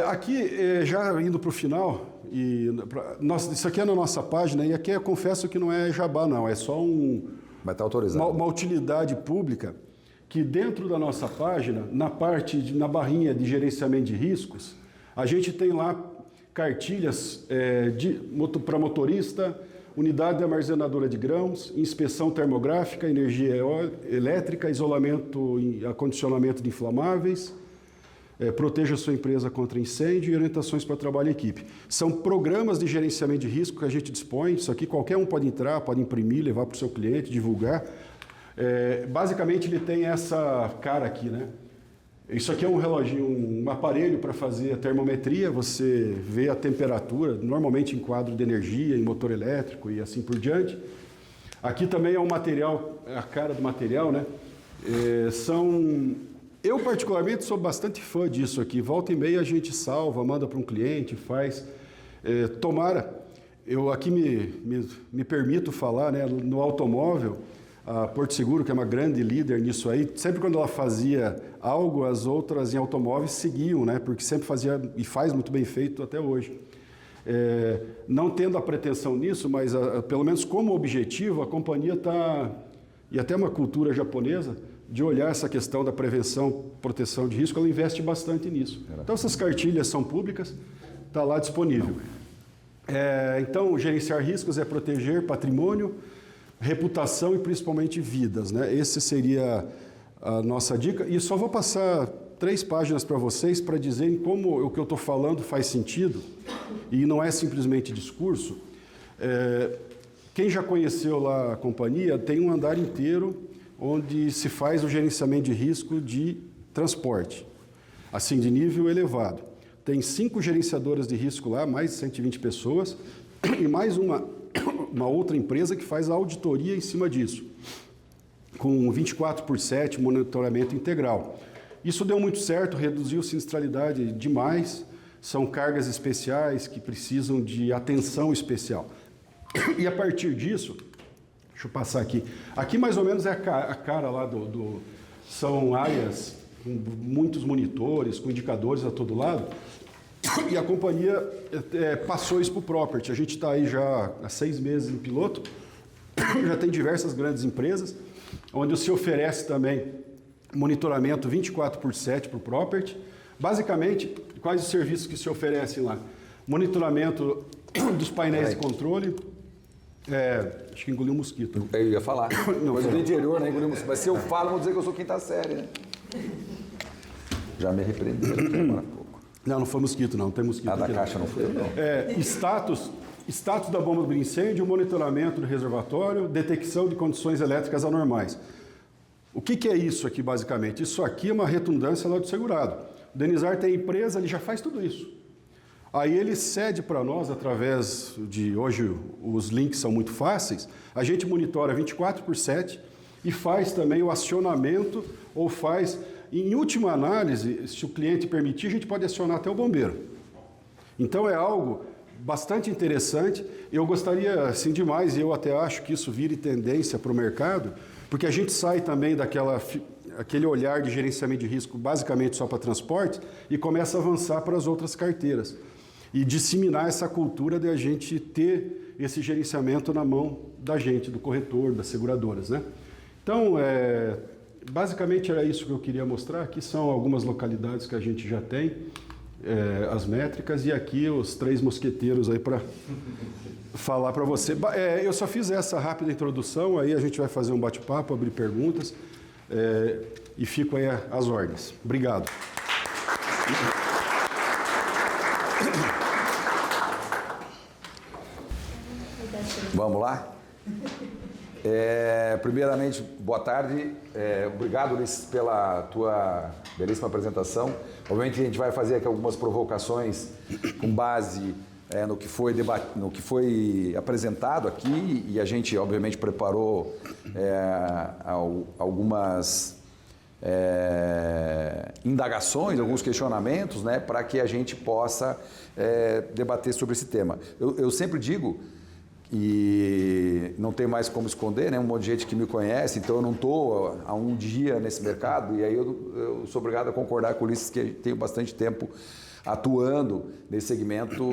Aqui, já indo para o final, isso aqui é na nossa página, e aqui eu confesso que não é jabá, não, é só Vai estar autorizado. Uma utilidade pública que dentro da nossa página, na barrinha de gerenciamento de riscos, a gente tem lá cartilhas para motorista, unidade armazenadora de grãos, inspeção termográfica, energia elétrica, isolamento e acondicionamento de inflamáveis, proteja sua empresa contra incêndio e orientações para trabalho em equipe. São programas de gerenciamento de risco que a gente dispõe, isso aqui qualquer um pode entrar, pode imprimir, levar para o seu cliente, divulgar. Basicamente ele tem essa cara aqui, né? Isso aqui é um reloginho, um aparelho para fazer a termometria, você vê a temperatura, normalmente em quadro de energia, em motor elétrico e assim por diante. Aqui também é um material, a cara do material, né? Eu, particularmente, sou bastante fã disso aqui. Volta e meia a gente salva, manda para um cliente, faz. Tomara, eu aqui me permito falar, né, no automóvel, a Porto Seguro, que é uma grande líder nisso aí, sempre quando ela fazia algo, as outras em automóveis seguiam, né, porque sempre fazia e faz muito bem feito até hoje. Não tendo a pretensão nisso, mas pelo menos como objetivo, a companhia está, e até uma cultura japonesa, de olhar essa questão da prevenção, proteção de risco, ela investe bastante nisso. Então essas cartilhas são públicas, está lá disponível. Então, gerenciar riscos é proteger patrimônio, reputação e principalmente vidas, né? Esse seria a nossa dica. E só vou passar 3 páginas para vocês para dizerem como o que eu estou falando faz sentido e não é simplesmente discurso. Quem já conheceu lá a companhia tem um andar inteiro onde se faz o gerenciamento de risco de transporte, assim, de nível elevado. Tem 5 gerenciadoras de risco lá, mais de 120 pessoas, e mais uma outra empresa que faz a auditoria em cima disso, com 24/7 monitoramento integral. Isso deu muito certo, reduziu sinistralidade demais, são cargas especiais que precisam de atenção especial. E a partir disso, deixa eu passar aqui, aqui mais ou menos é a cara lá são áreas com muitos monitores, com indicadores a todo lado, e a companhia passou isso para o Property. A gente está aí já há 6 meses em piloto, já tem diversas grandes empresas, onde se oferece também monitoramento 24/7 para o Property. Basicamente, quais os serviços que se oferecem lá? Monitoramento dos painéis de controle. Acho que engoliu um mosquito. Eu ia falar. Mas do interior, né? Engoliu um mosquito. Mas se eu falo, vou dizer que eu sou quinta série, né? Já me repreenderam aqui agora há pouco. Não foi mosquito, não tem mosquito. Da caixa não foi, não. Status da bomba de incêndio, monitoramento do reservatório, detecção de condições elétricas anormais. O que é isso aqui, basicamente? Isso aqui é uma redundância lá do segurado. O Denizar tem empresa, ele já faz tudo isso. Aí ele cede para nós, através de... Hoje os links são muito fáceis. A gente monitora 24/7 e faz também o acionamento, ou faz... Em última análise, se o cliente permitir, a gente pode acionar até o bombeiro. Então é algo bastante interessante. Eu gostaria, assim, demais, e eu até acho que isso vire tendência para o mercado, porque a gente sai também aquele olhar de gerenciamento de risco basicamente só para transporte e começa a avançar para as outras carteiras. E disseminar essa cultura de a gente ter esse gerenciamento na mão da gente, do corretor, das seguradoras, né? Então, basicamente era isso que eu queria mostrar. Aqui são algumas localidades que a gente já tem, as métricas, e aqui os 3 mosqueteiros aí para falar para você. Eu só fiz essa rápida introdução, aí a gente vai fazer um bate-papo, abrir perguntas, e fico aí às ordens. Obrigado. Vamos lá? Primeiramente, boa tarde. Obrigado, Ulisses, pela tua belíssima apresentação. Obviamente, a gente vai fazer aqui algumas provocações com base no que foi apresentado aqui, e a gente, obviamente, preparou algumas indagações, alguns questionamentos, né, para que a gente possa debater sobre esse tema. Eu sempre digo, e não tem mais como esconder, né? Um monte de gente que me conhece, então eu não estou há um dia nesse mercado, e aí eu sou obrigado a concordar com o Ulisses, que tenho bastante tempo atuando nesse segmento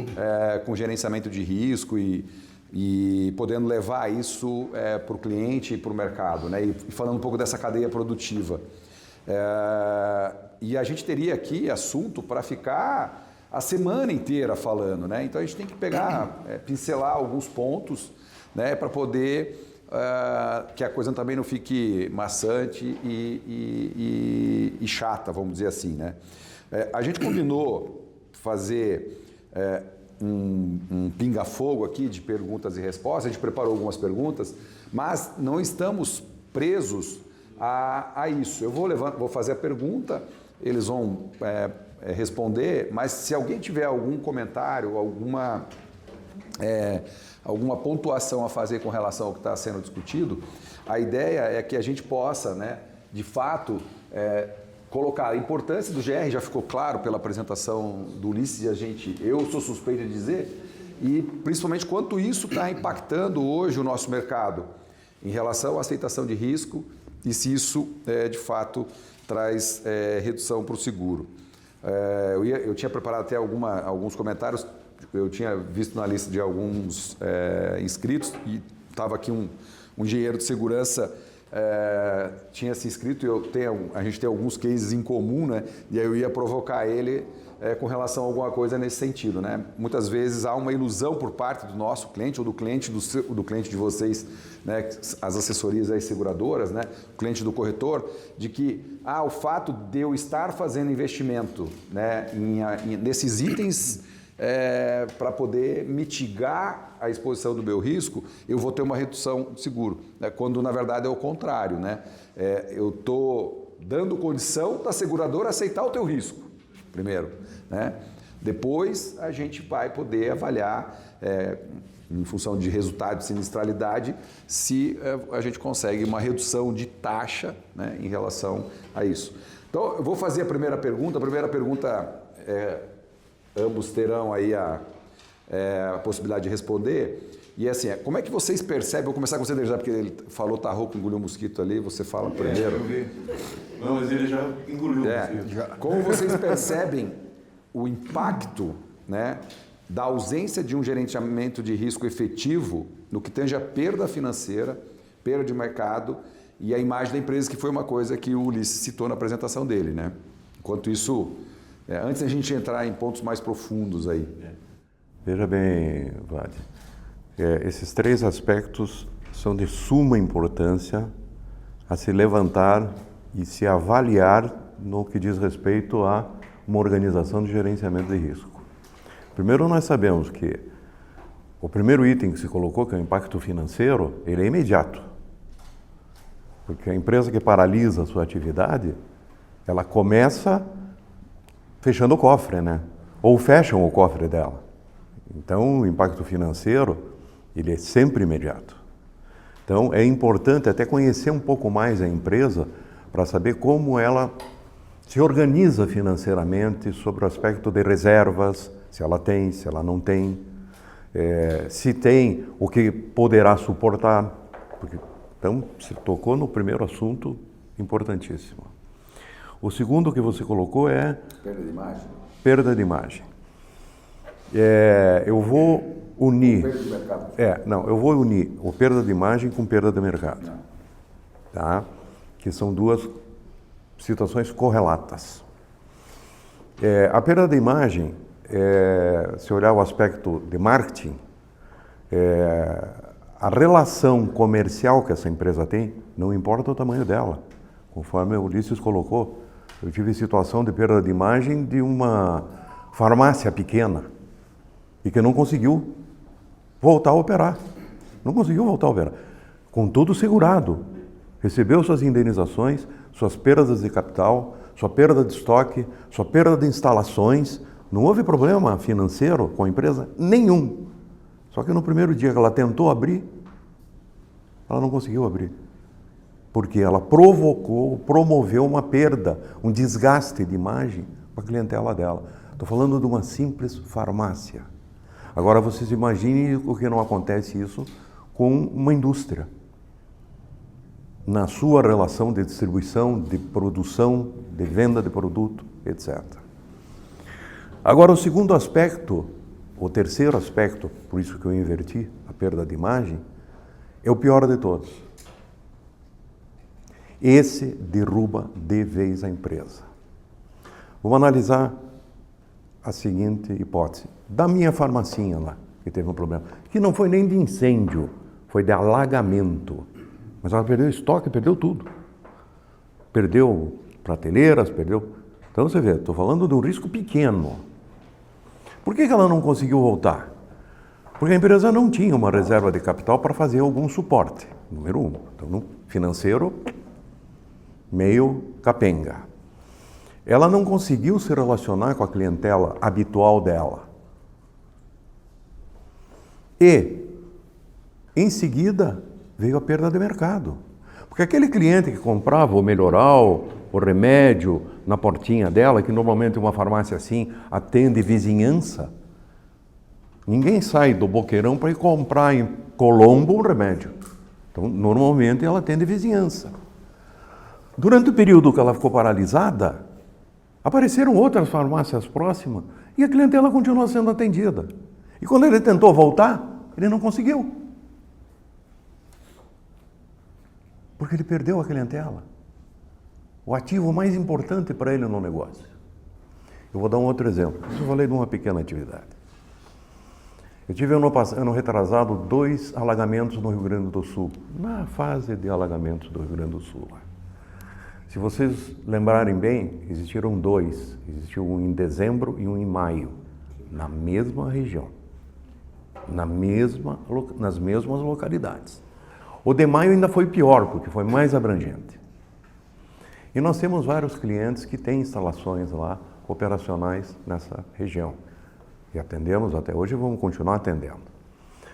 com gerenciamento de risco e podendo levar isso para o cliente e para o mercado, né? E falando um pouco dessa cadeia produtiva. E a gente teria aqui assunto para ficar a semana inteira falando, né? Então a gente tem que pegar, pincelar alguns pontos, né, para poder que a coisa também não fique maçante e chata, vamos dizer assim, né? A gente combinou fazer um pinga-fogo aqui de perguntas e respostas. A gente preparou algumas perguntas, mas não estamos presos a isso. Eu vou fazer a pergunta, eles vão responder, mas se alguém tiver algum comentário, alguma pontuação a fazer com relação ao que está sendo discutido, a ideia é que a gente possa, né, de fato, colocar a importância do GR, já ficou claro pela apresentação do Ulisses, eu sou suspeito de dizer, e principalmente quanto isso está impactando hoje o nosso mercado em relação à aceitação de risco e se isso, de fato, traz redução para o seguro. Eu tinha preparado até alguns comentários, eu tinha visto na lista de alguns inscritos e estava aqui um engenheiro de segurança tinha se inscrito e a gente tem alguns cases em comum, né? E aí eu ia provocar ele com relação a alguma coisa nesse sentido, né? Muitas vezes há uma ilusão por parte do nosso cliente ou do cliente do cliente de vocês, né? As assessorias das seguradoras, né? O cliente do corretor, de que o fato de eu estar fazendo investimento, né, nesses itens para poder mitigar a exposição do meu risco, eu vou ter uma redução de seguro, né? Quando na verdade é o contrário, né? Eu estou dando condição da seguradora aceitar o teu risco, primeiro, né? Depois a gente vai poder avaliar, em função de resultado de sinistralidade, se a gente consegue uma redução de taxa, né, em relação a isso. Então, eu vou fazer a primeira pergunta. A primeira pergunta, ambos terão aí a possibilidade de responder. E assim, como é que vocês percebem, vou começar com você, já porque ele falou rouco, engoliu um mosquito ali, você fala primeiro. Não, mas ele já engoliu o mosquito. Como vocês percebem o impacto, né, da ausência de um gerenciamento de risco efetivo no que tange a perda financeira, perda de mercado e a imagem da empresa, que foi uma coisa que o Ulisses citou na apresentação dele, né? Enquanto isso, antes da gente entrar em pontos mais profundos aí. Veja bem, Vlad, esses três aspectos são de suma importância a se levantar e se avaliar no que diz respeito a uma organização de gerenciamento de risco. Primeiro, nós sabemos que o primeiro item que se colocou, que é o impacto financeiro, ele é imediato. Porque a empresa que paralisa a sua atividade, ela começa fechando o cofre, né? Ou fecham o cofre dela. Então, o impacto financeiro, ele é sempre imediato. Então, é importante até conhecer um pouco mais a empresa para saber como ela se organiza financeiramente sobre o aspecto de reservas, se ela tem, se ela não tem, se tem, o que poderá suportar. Então, se tocou no primeiro assunto importantíssimo. O segundo que você colocou é... Perda de imagem. Perda de imagem. Eu vou unir... Perda de mercado. Eu vou unir o perda de imagem com perda de mercado. Tá? Que são duas situações correlatas. A perda de imagem, se olhar o aspecto de marketing, a relação comercial que essa empresa tem, não importa o tamanho dela. Conforme o Ulisses colocou, eu tive situação de perda de imagem de uma farmácia pequena e que não conseguiu voltar a operar. Não conseguiu voltar a operar. Com tudo segurado. Recebeu suas indenizações, suas perdas de capital, sua perda de estoque, sua perda de instalações. Não houve problema financeiro com a empresa nenhum. Só que no primeiro dia que ela tentou abrir, ela não conseguiu abrir. Porque ela promoveu uma perda, um desgaste de imagem para a clientela dela. Estou falando de uma simples farmácia. Agora vocês imaginem o que não acontece isso com uma indústria. Na sua relação de distribuição, de produção, de venda de produto, etc. Agora, o segundo aspecto, o terceiro aspecto, por isso que eu inverti a perda de imagem, é o pior de todos. Esse derruba de vez a empresa. Vamos analisar a seguinte hipótese. Da minha farmacinha lá, que teve um problema, que não foi nem de incêndio, foi de alagamento. Mas ela perdeu estoque, perdeu tudo. Perdeu prateleiras, perdeu... Então você vê, estou falando de um risco pequeno. Por que ela não conseguiu voltar? Porque a empresa não tinha uma reserva de capital para fazer algum suporte, número um. Então, no financeiro, meio capenga. Ela não conseguiu se relacionar com a clientela habitual dela. E, em seguida, veio a perda de mercado. Porque aquele cliente que comprava o melhoral, o remédio na portinha dela, que normalmente uma farmácia assim atende vizinhança, ninguém sai do Boqueirão para ir comprar em Colombo um remédio. Então, normalmente ela atende vizinhança. Durante o período que ela ficou paralisada, Apareceram outras farmácias próximas e a clientela continua sendo atendida. E quando ele tentou voltar, ele não conseguiu. Porque ele perdeu a clientela. O ativo mais importante para ele no negócio. Eu vou dar um outro exemplo. Eu falei de uma pequena atividade. Eu tive ano retrasado 2 alagamentos no Rio Grande do Sul, na fase de alagamentos do Rio Grande do Sul. Se vocês lembrarem bem, existiram 2. Existiu um em dezembro e um em maio, na mesma região, nas mesmas localidades. O de maio ainda foi pior, porque foi mais abrangente. E nós temos vários clientes que têm instalações lá, operacionais nessa região. E atendemos até hoje e vamos continuar atendendo.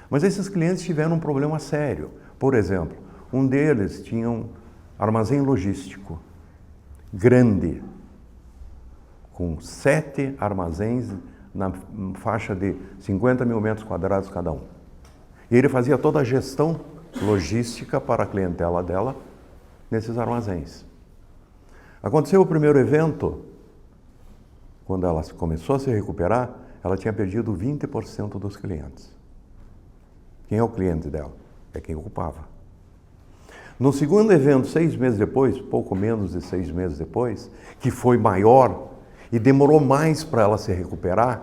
Mas esses clientes tiveram um problema sério. Por exemplo, um deles tinha um armazém logístico grande, com 7 armazéns na faixa de 50 mil metros quadrados cada um. E ele fazia toda a gestão logística para a clientela dela nesses armazéns. Aconteceu o primeiro evento, quando ela começou a se recuperar, ela tinha perdido 20% dos clientes. Quem é o cliente dela? É quem ocupava. No segundo evento, 6 meses depois, pouco menos de 6 meses depois, que foi maior e demorou mais para ela se recuperar,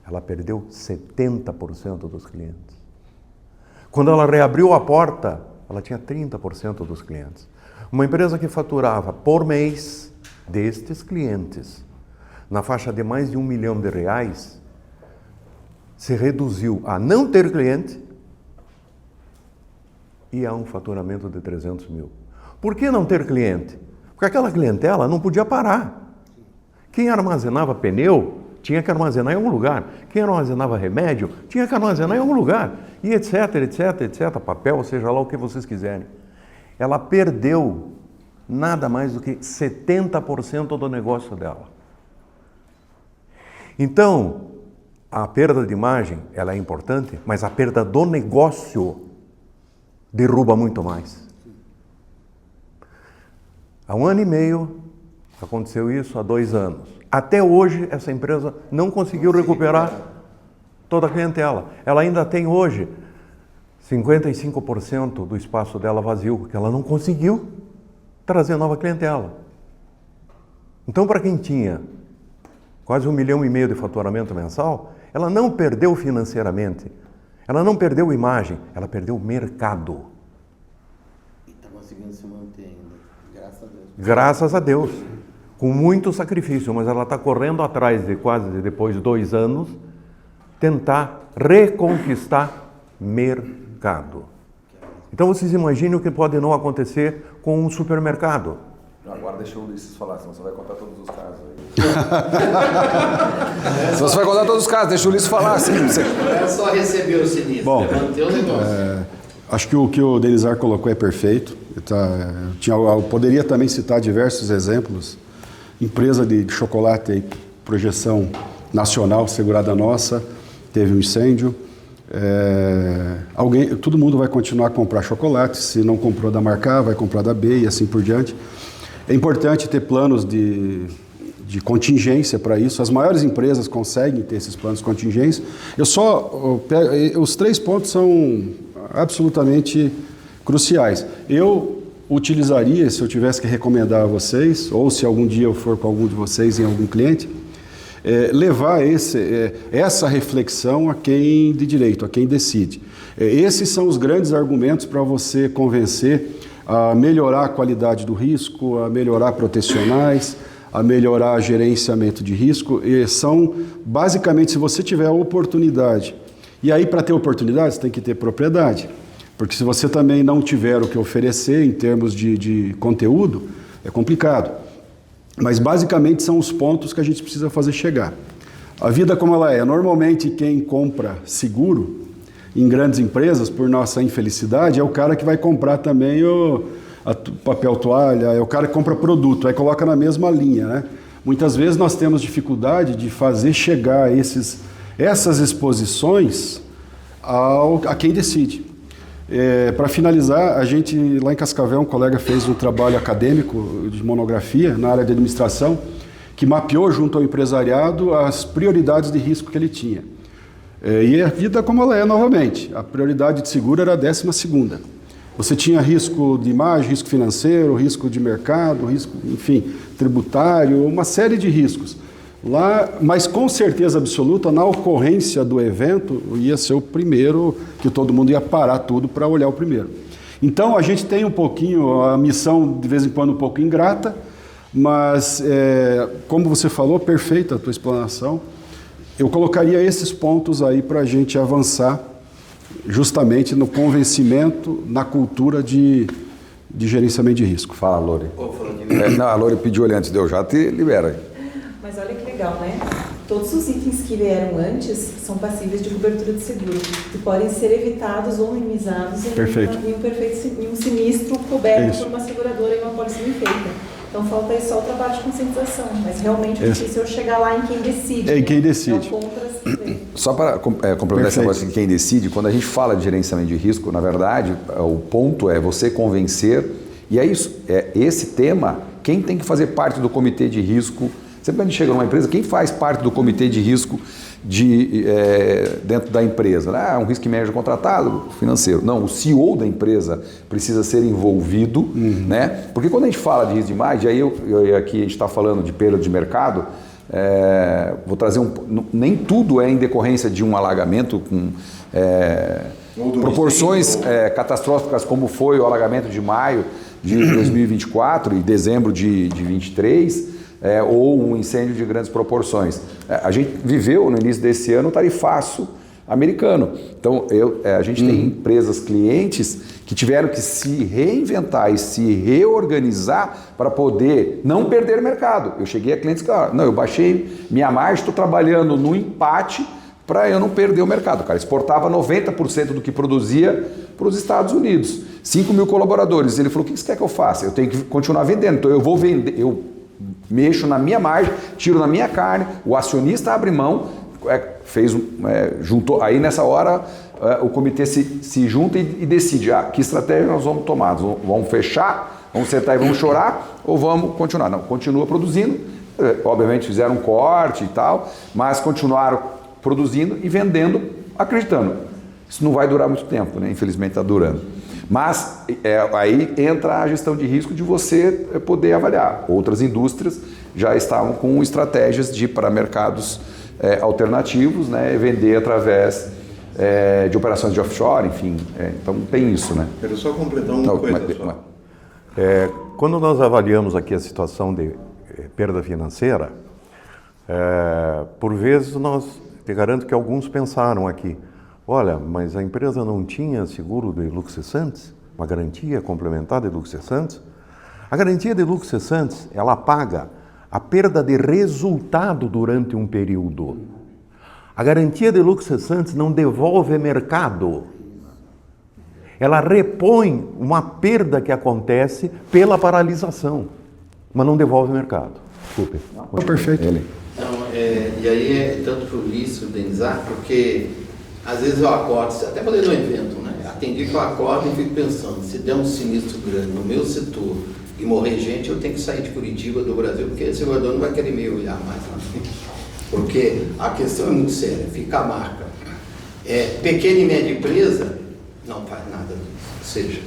ela perdeu 70% dos clientes. Quando ela reabriu a porta, ela tinha 30% dos clientes. Uma empresa que faturava por mês destes clientes, na faixa de mais de R$1 milhão, se reduziu a não ter cliente e a um faturamento de 300 mil. Por que não ter cliente? Porque aquela clientela não podia parar. Quem armazenava pneu tinha que armazenar em algum lugar. Quem armazenava remédio tinha que armazenar em algum lugar. E etc, etc, etc. Papel, seja lá o que vocês quiserem. Ela perdeu nada mais do que 70% do negócio dela. Então, a perda de imagem, ela é importante, mas a perda do negócio derruba muito mais. Há 1 ano e meio, aconteceu isso há 2 anos. Até hoje, essa empresa não conseguiu recuperar toda a clientela. Ela ainda tem hoje 55% do espaço dela vazio, porque ela não conseguiu trazer nova clientela. Então, para quem tinha quase R$1,5 milhão de faturamento mensal, ela não perdeu financeiramente, ela não perdeu imagem, ela perdeu mercado. E está conseguindo se manter ainda, graças a Deus. Graças a Deus, com muito sacrifício, mas ela está correndo atrás de depois de 2 anos, tentar reconquistar mercado. Então vocês imaginem o que pode não acontecer com um supermercado. Agora deixa o Ulisses falar, senão você vai contar todos os casos aí. Se você vai contar todos os casos, deixa o Ulisses falar. Assim, você... É só receber o sinistro, bom, manter o negócio. Acho que o que o Denizar colocou é perfeito. Eu poderia também citar diversos exemplos. Empresa de chocolate, aí, projeção nacional, segurada nossa, teve um incêndio. Todo mundo vai continuar a comprar chocolate. Se não comprou da marca A, vai comprar da B e assim por diante. É importante ter planos de contingência para isso. As maiores empresas conseguem ter esses planos de contingência. Os 3 pontos são absolutamente cruciais. Eu utilizaria, se eu tivesse que recomendar a vocês, ou se algum dia eu for com algum de vocês em algum cliente, levar essa reflexão a quem de direito, a quem decide. Esses são os grandes argumentos para você convencer a melhorar a qualidade do risco, a melhorar protecionais, a melhorar gerenciamento de risco. E são, basicamente, se você tiver a oportunidade. E aí, para ter oportunidade, você tem que ter propriedade. Porque se você também não tiver o que oferecer em termos de conteúdo, é complicado. Mas, basicamente, são os pontos que a gente precisa fazer chegar. A vida como ela é. Normalmente, quem compra seguro em grandes empresas, por nossa infelicidade, é o cara que vai comprar também o papel toalha, é o cara que compra produto, aí coloca na mesma linha, né? Muitas vezes nós temos dificuldade de fazer chegar essas exposições a quem decide. Para finalizar, a gente lá em Cascavel, um colega fez um trabalho acadêmico de monografia na área de administração que mapeou junto ao empresariado as prioridades de risco que ele tinha. E a vida como ela é novamente. A prioridade de seguro era a 12ª. Você tinha risco de imagem, risco financeiro, risco de mercado, risco, enfim, tributário, uma série de riscos. Lá, mas com certeza absoluta, na ocorrência do evento, ia ser o primeiro, que todo mundo ia parar tudo para olhar o primeiro. Então, a gente tem um pouquinho, a missão de vez em quando um pouco ingrata, mas, como você falou, perfeita a tua explanação. Eu colocaria esses pontos aí para a gente avançar justamente no convencimento, na cultura de gerenciamento de risco. Fala, Lore. Não, a Lore pediu ali antes, já te libera. Mas olha que legal, né? Todos os itens que vieram antes são passíveis de cobertura de seguro e podem ser evitados ou minimizados em um sinistro coberto por uma seguradora e uma pólice bem feita. Então falta aí só o trabalho de conscientização, mas realmente é difícil eu chegar lá em quem decide. Em quem decide. Só para complementar essa coisa de quem decide, quando a gente fala de gerenciamento de risco, na verdade, o ponto é você convencer, e é isso, esse tema, quem tem que fazer parte do comitê de risco. Sempre que a gente chega numa empresa, quem faz parte do comitê de risco dentro da empresa? Um risk manager contratado, financeiro. Não, o CEO da empresa precisa ser envolvido, né? Porque quando a gente fala de risco de imagem, aí aqui a gente está falando de perda de mercado, vou trazer nem tudo é em decorrência de um alagamento com proporções catastróficas como foi o alagamento de maio de 2024 e dezembro de 2023, ou um incêndio de grandes proporções. A gente viveu no início desse ano o tarifaço americano. Então, a gente tem empresas, clientes que tiveram que se reinventar e se reorganizar para poder não perder mercado. Eu cheguei a clientes que falaram, não, eu baixei minha margem, estou trabalhando no empate para eu não perder o mercado. O cara exportava 90% do que produzia para os Estados Unidos. 5 mil colaboradores. Ele falou, o que você quer que eu faça? Eu tenho que continuar vendendo. Então, eu vou vender, eu mexo na minha margem, tiro na minha carne, o acionista abre mão, juntou, aí nessa hora o comitê se junta e decide que estratégia nós vamos tomar, vamos fechar, vamos sentar e vamos chorar ou vamos continuar? Não, continua produzindo, obviamente fizeram um corte e tal, mas continuaram produzindo e vendendo, acreditando. Isso não vai durar muito tempo, né? Infelizmente está durando. Mas aí entra a gestão de risco de você poder avaliar. Outras indústrias já estavam com estratégias para mercados alternativos, né, vender através de operações de offshore, enfim. Então tem isso, né? Quero só completar uma coisa. Quando nós avaliamos aqui a situação de perda financeira, por vezes te garanto que alguns pensaram aqui, olha, mas a empresa não tinha seguro de lucros cessantes? Uma garantia complementar de lucros cessantes? A garantia de lucros cessantes, ela paga a perda de resultado durante um período. A garantia de lucros cessantes não devolve mercado. Ela repõe uma perda que acontece pela paralisação, mas não devolve mercado. Desculpe. Perfeito. Então, e aí é tanto para o Ulisses indenizar, porque às vezes eu acordo, até falei no evento, né? Atendi que eu acordo e fico pensando, se der um sinistro grande no meu setor e morrer gente, eu tenho que sair de Curitiba, do Brasil, porque esse segurador não vai querer me olhar mais lá. Porque a questão é muito séria, fica a marca. Pequena e média empresa não faz nada disso. Ou seja,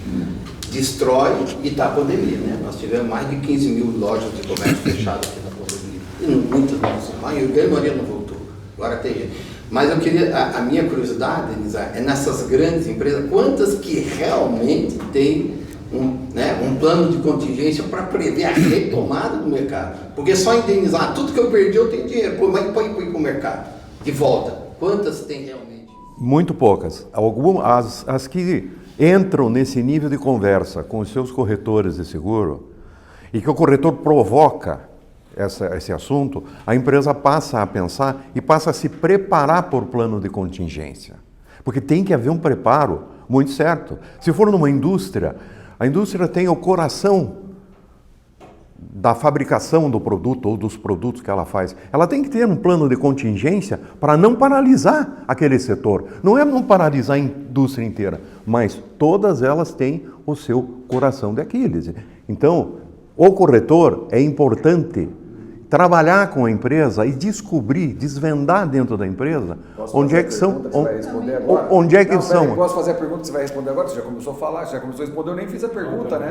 destrói e está a pandemia, né? Nós tivemos mais de 15 mil lojas de comércio fechadas aqui na pandemia. E muitas não, a maioria não voltou. Agora tem gente. Mas eu queria, a minha curiosidade, Denise, é nessas grandes empresas, quantas que realmente têm um plano de contingência para prever a retomada do mercado? Porque só indenizar tudo que eu perdi, eu tenho dinheiro, mas põe para o mercado, de volta. Quantas tem realmente? Muito poucas. As que entram nesse nível de conversa com os seus corretores de seguro e que o corretor provoca esse assunto, a empresa passa a pensar e passa a se preparar por plano de contingência. Porque tem que haver um preparo muito certo. Se for numa indústria, a indústria tem o coração da fabricação do produto ou dos produtos que ela faz. Ela tem que ter um plano de contingência para não paralisar aquele setor. Não é não paralisar a indústria inteira, mas todas elas têm o seu coração de Aquiles. Então, o corretor é importante trabalhar com a empresa e descobrir, desvendar dentro da empresa onde é que são. Onde é que são? Posso fazer a pergunta que você vai responder agora? Você já começou a falar, já começou a responder, eu nem fiz a pergunta, né?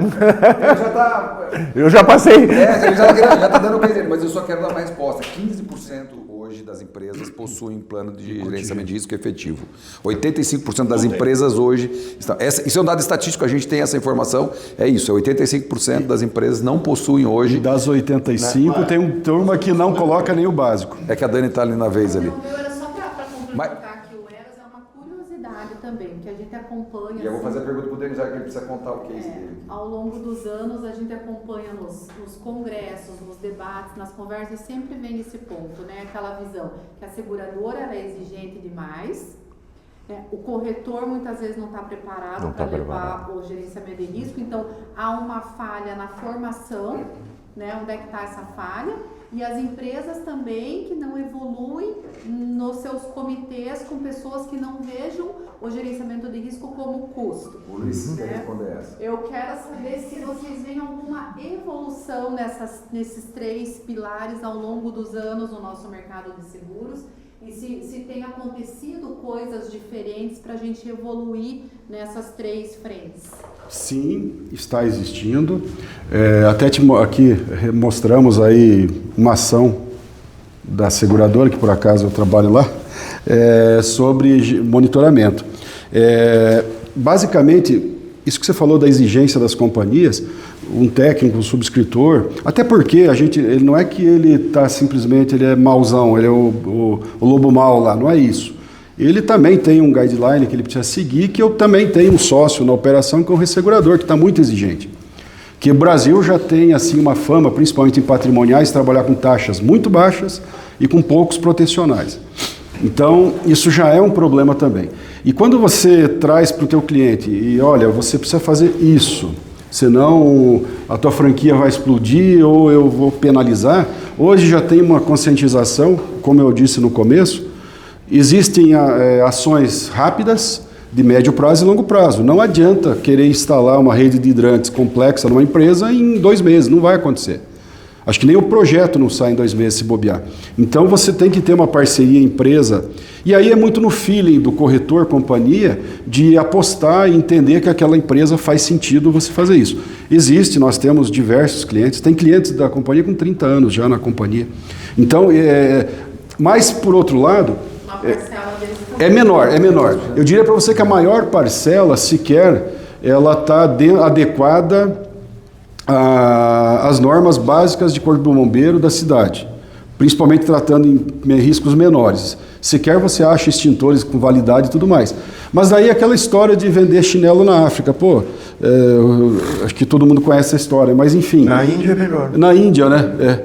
Já tá... Eu já passei. Já tá dando o presente, mas eu só quero dar uma resposta. 15% hoje das empresas possuem plano de gerenciamento de risco efetivo. 85% das empresas hoje estão... Isso é um dado estatístico, a gente tem essa informação. É isso, 85% das empresas não possuem hoje. E das 85, tem uma turma que não coloca nem o básico. É que a Dani está ali na vez ali. O meu era só para complementar que o Eras é uma curiosidade também, que a gente acompanha. E eu vou fazer a pergunta para o Denis, já que ele precisa contar o case dele. Ao longo dos anos, a gente acompanha nos congressos, nos debates, nas conversas, sempre vem esse ponto, né? Aquela visão que a seguradora ela é exigente demais, né? O corretor muitas vezes não está preparado para levar o gerenciamento de risco, então há uma falha na formação, né? Onde é que está essa falha? E as empresas também que não evoluem nos seus comitês com pessoas que não vejam o gerenciamento de risco como custo. O Luiz quer responder essa. Eu quero saber se vocês veem alguma evolução nesses 3 pilares ao longo dos anos no nosso mercado de seguros e se tem acontecido coisas diferentes para a gente evoluir nessas 3 frentes. Sim, está existindo. Até aqui mostramos aí uma ação da seguradora, que por acaso eu trabalho lá, sobre monitoramento. Basicamente, isso que você falou da exigência das companhias, um técnico, um subscritor, até porque ele não é que ele está simplesmente, ele é mauzão, ele é o lobo mau lá, não é isso. Ele também tem um guideline que ele precisa seguir, que eu também tenho um sócio na operação, que é um ressegurador, que está muito exigente. Que o Brasil já tem assim uma fama, principalmente em patrimoniais, trabalhar com taxas muito baixas e com poucos protecionais. Então, isso já é um problema também. E quando você traz para o teu cliente e, olha, você precisa fazer isso, senão a tua franquia vai explodir ou eu vou penalizar, hoje já tem uma conscientização, como eu disse no começo, existem ações rápidas, de médio prazo e longo prazo. Não adianta querer instalar uma rede de hidrantes complexa numa empresa em 2 meses, não vai acontecer. Acho que nem o projeto não sai em 2 meses se bobear. Então você tem que ter uma parceria empresa, e aí é muito no feeling do corretor, companhia, de apostar e entender que aquela empresa faz sentido você fazer isso. Existe, nós temos diversos clientes, tem clientes da companhia com 30 anos já na companhia. Então, mas por outro lado, é menor. Eu diria para você que a maior parcela sequer ela está adequada às normas básicas de corpo de bombeiro da cidade, principalmente tratando em riscos menores. Sequer você acha extintores com validade e tudo mais. Mas daí aquela história de vender chinelo na África, acho que todo mundo conhece essa história, mas enfim. Na Índia é melhor. Na Índia, né?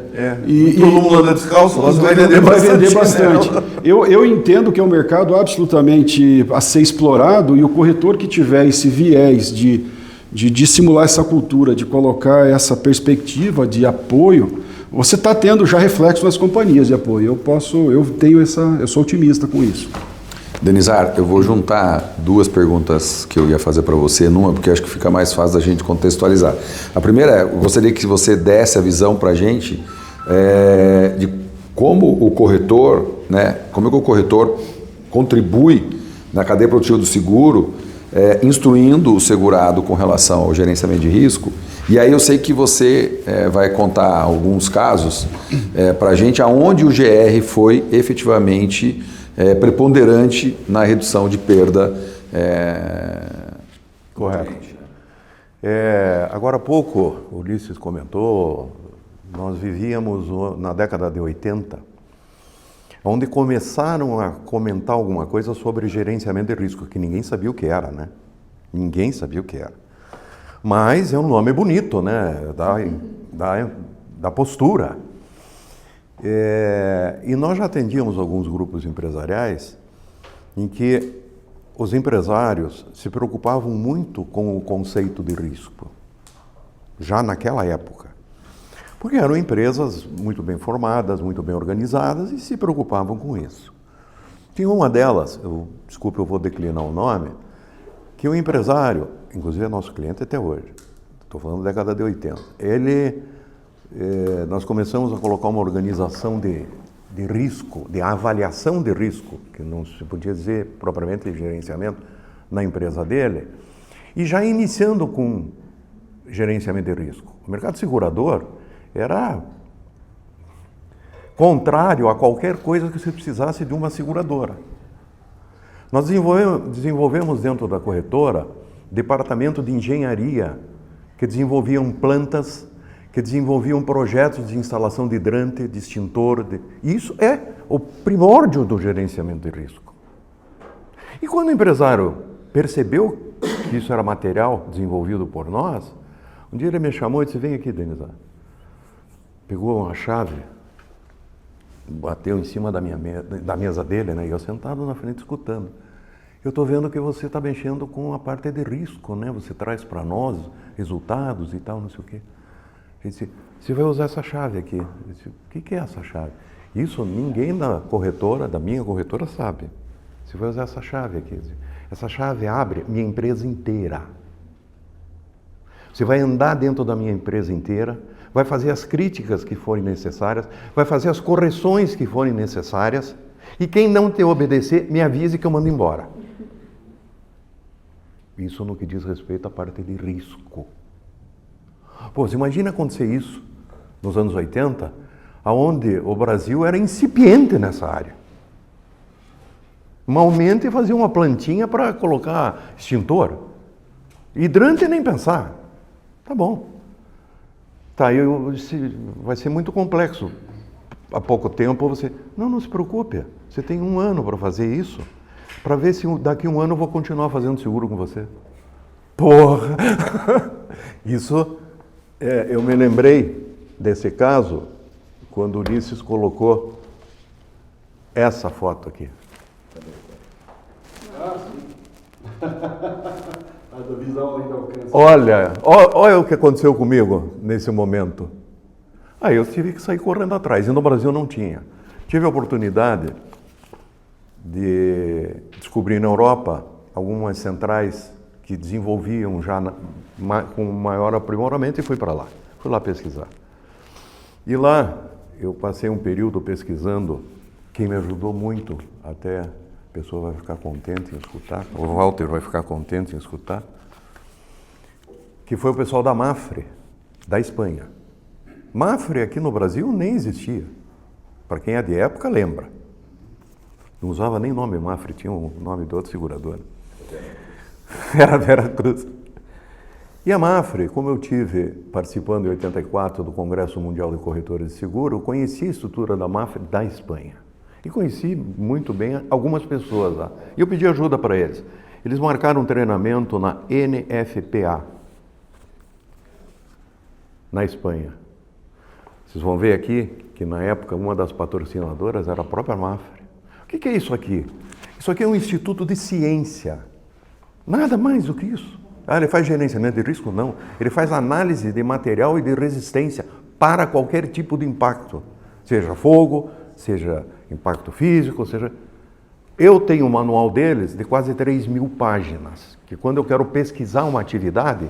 Todo mundo anda descalço, lá você vai vender bastante. Eu entendo que é um mercado absolutamente a ser explorado, e o corretor que tiver esse viés de simular essa cultura, de colocar essa perspectiva de apoio, você está tendo já reflexo nas companhias de apoio. Eu sou otimista com isso. Denizar, eu vou juntar 2 perguntas que eu ia fazer para você numa, porque acho que fica mais fácil da gente contextualizar. A primeira é, eu gostaria que você desse a visão para a gente de como o corretor, né, como é que o corretor contribui na cadeia produtiva do seguro, instruindo o segurado com relação ao gerenciamento de risco. E aí eu sei que você vai contar alguns casos para a gente aonde o GR foi efetivamente preponderante na redução de perda. Correto. Agora há pouco, o Ulisses comentou, nós vivíamos na década de 80, onde começaram a comentar alguma coisa sobre gerenciamento de risco, que ninguém sabia o que era, né? Ninguém sabia o que era. Mas é um nome bonito, né? Da postura. E nós já atendíamos alguns grupos empresariais em que os empresários se preocupavam muito com o conceito de risco, já naquela época. Porque eram empresas muito bem formadas, muito bem organizadas e se preocupavam com isso. Tinha uma delas, desculpe, eu vou declinar o nome, que o empresário, inclusive é nosso cliente até hoje, estou falando da década de 80, ele nós começamos a colocar uma organização de risco, de avaliação de risco, que não se podia dizer propriamente de gerenciamento, na empresa dele, e já iniciando com gerenciamento de risco. O mercado segurador era contrário a qualquer coisa que você precisasse de uma seguradora. Nós desenvolvemos dentro da corretora departamento de engenharia que desenvolviam plantas, que desenvolviam projetos de instalação de hidrante, de extintor. Isso é o primórdio do gerenciamento de risco. E quando o empresário percebeu que isso era material desenvolvido por nós, um dia ele me chamou e disse, vem aqui, Denizar. Pegou uma chave, bateu em cima da mesa dele, né? E eu sentado na frente escutando. Eu estou vendo que você está mexendo com a parte de risco, né? Você traz para nós resultados e tal, não sei o quê. Ele disse, você vai usar essa chave aqui. Eu disse, o que é essa chave? Isso ninguém da minha corretora sabe. Você vai usar essa chave aqui. Essa chave abre minha empresa inteira. Você vai andar dentro da minha empresa inteira, vai fazer as críticas que forem necessárias, vai fazer as correções que forem necessárias, e quem não te obedecer, me avise que eu mando embora. Isso no que diz respeito à parte de risco. Pô, você imagina acontecer isso nos anos 80, onde o Brasil era incipiente nessa área. Malmente fazia uma plantinha para colocar extintor. Hidrante nem pensar. Tá bom. Tá, vai ser muito complexo. Há pouco tempo você... Não se preocupe. Você tem 1 ano para fazer isso, para ver se daqui 1 ano eu vou continuar fazendo seguro com você. Porra! Isso, eu me lembrei desse caso quando o Ulisses colocou essa foto aqui. Olha o que aconteceu comigo nesse momento. Aí eu tive que sair correndo atrás, e no Brasil não tinha. Tive a oportunidade de descobrir na Europa algumas centrais que desenvolviam já com maior aprimoramento e fui para lá. Fui lá pesquisar. E lá eu passei um período pesquisando, quem me ajudou muito, até a pessoa vai ficar contente em escutar, o Walter vai ficar contente em escutar, que foi o pessoal da Mafre, da Espanha. Mafre aqui no Brasil nem existia. Para quem é de época, lembra. Não usava nem nome Mafre, tinha o nome de outra seguradora. Era Veracruz. E a Mafre, como eu tive participando em 84 do Congresso Mundial de Corretores de Seguro, eu conheci a estrutura da Mafre da Espanha. E conheci muito bem algumas pessoas lá. E eu pedi ajuda para eles. Eles marcaram um treinamento na NFPA, na Espanha. Vocês vão ver aqui que na época uma das patrocinadoras era a própria Mafre. O que é isso aqui? Isso aqui é um instituto de ciência. Nada mais do que isso. Ele faz gerenciamento de risco? Não. Ele faz análise de material e de resistência para qualquer tipo de impacto. Seja fogo, seja impacto físico, seja... Eu tenho um manual deles de quase 3.000 páginas, que quando eu quero pesquisar uma atividade,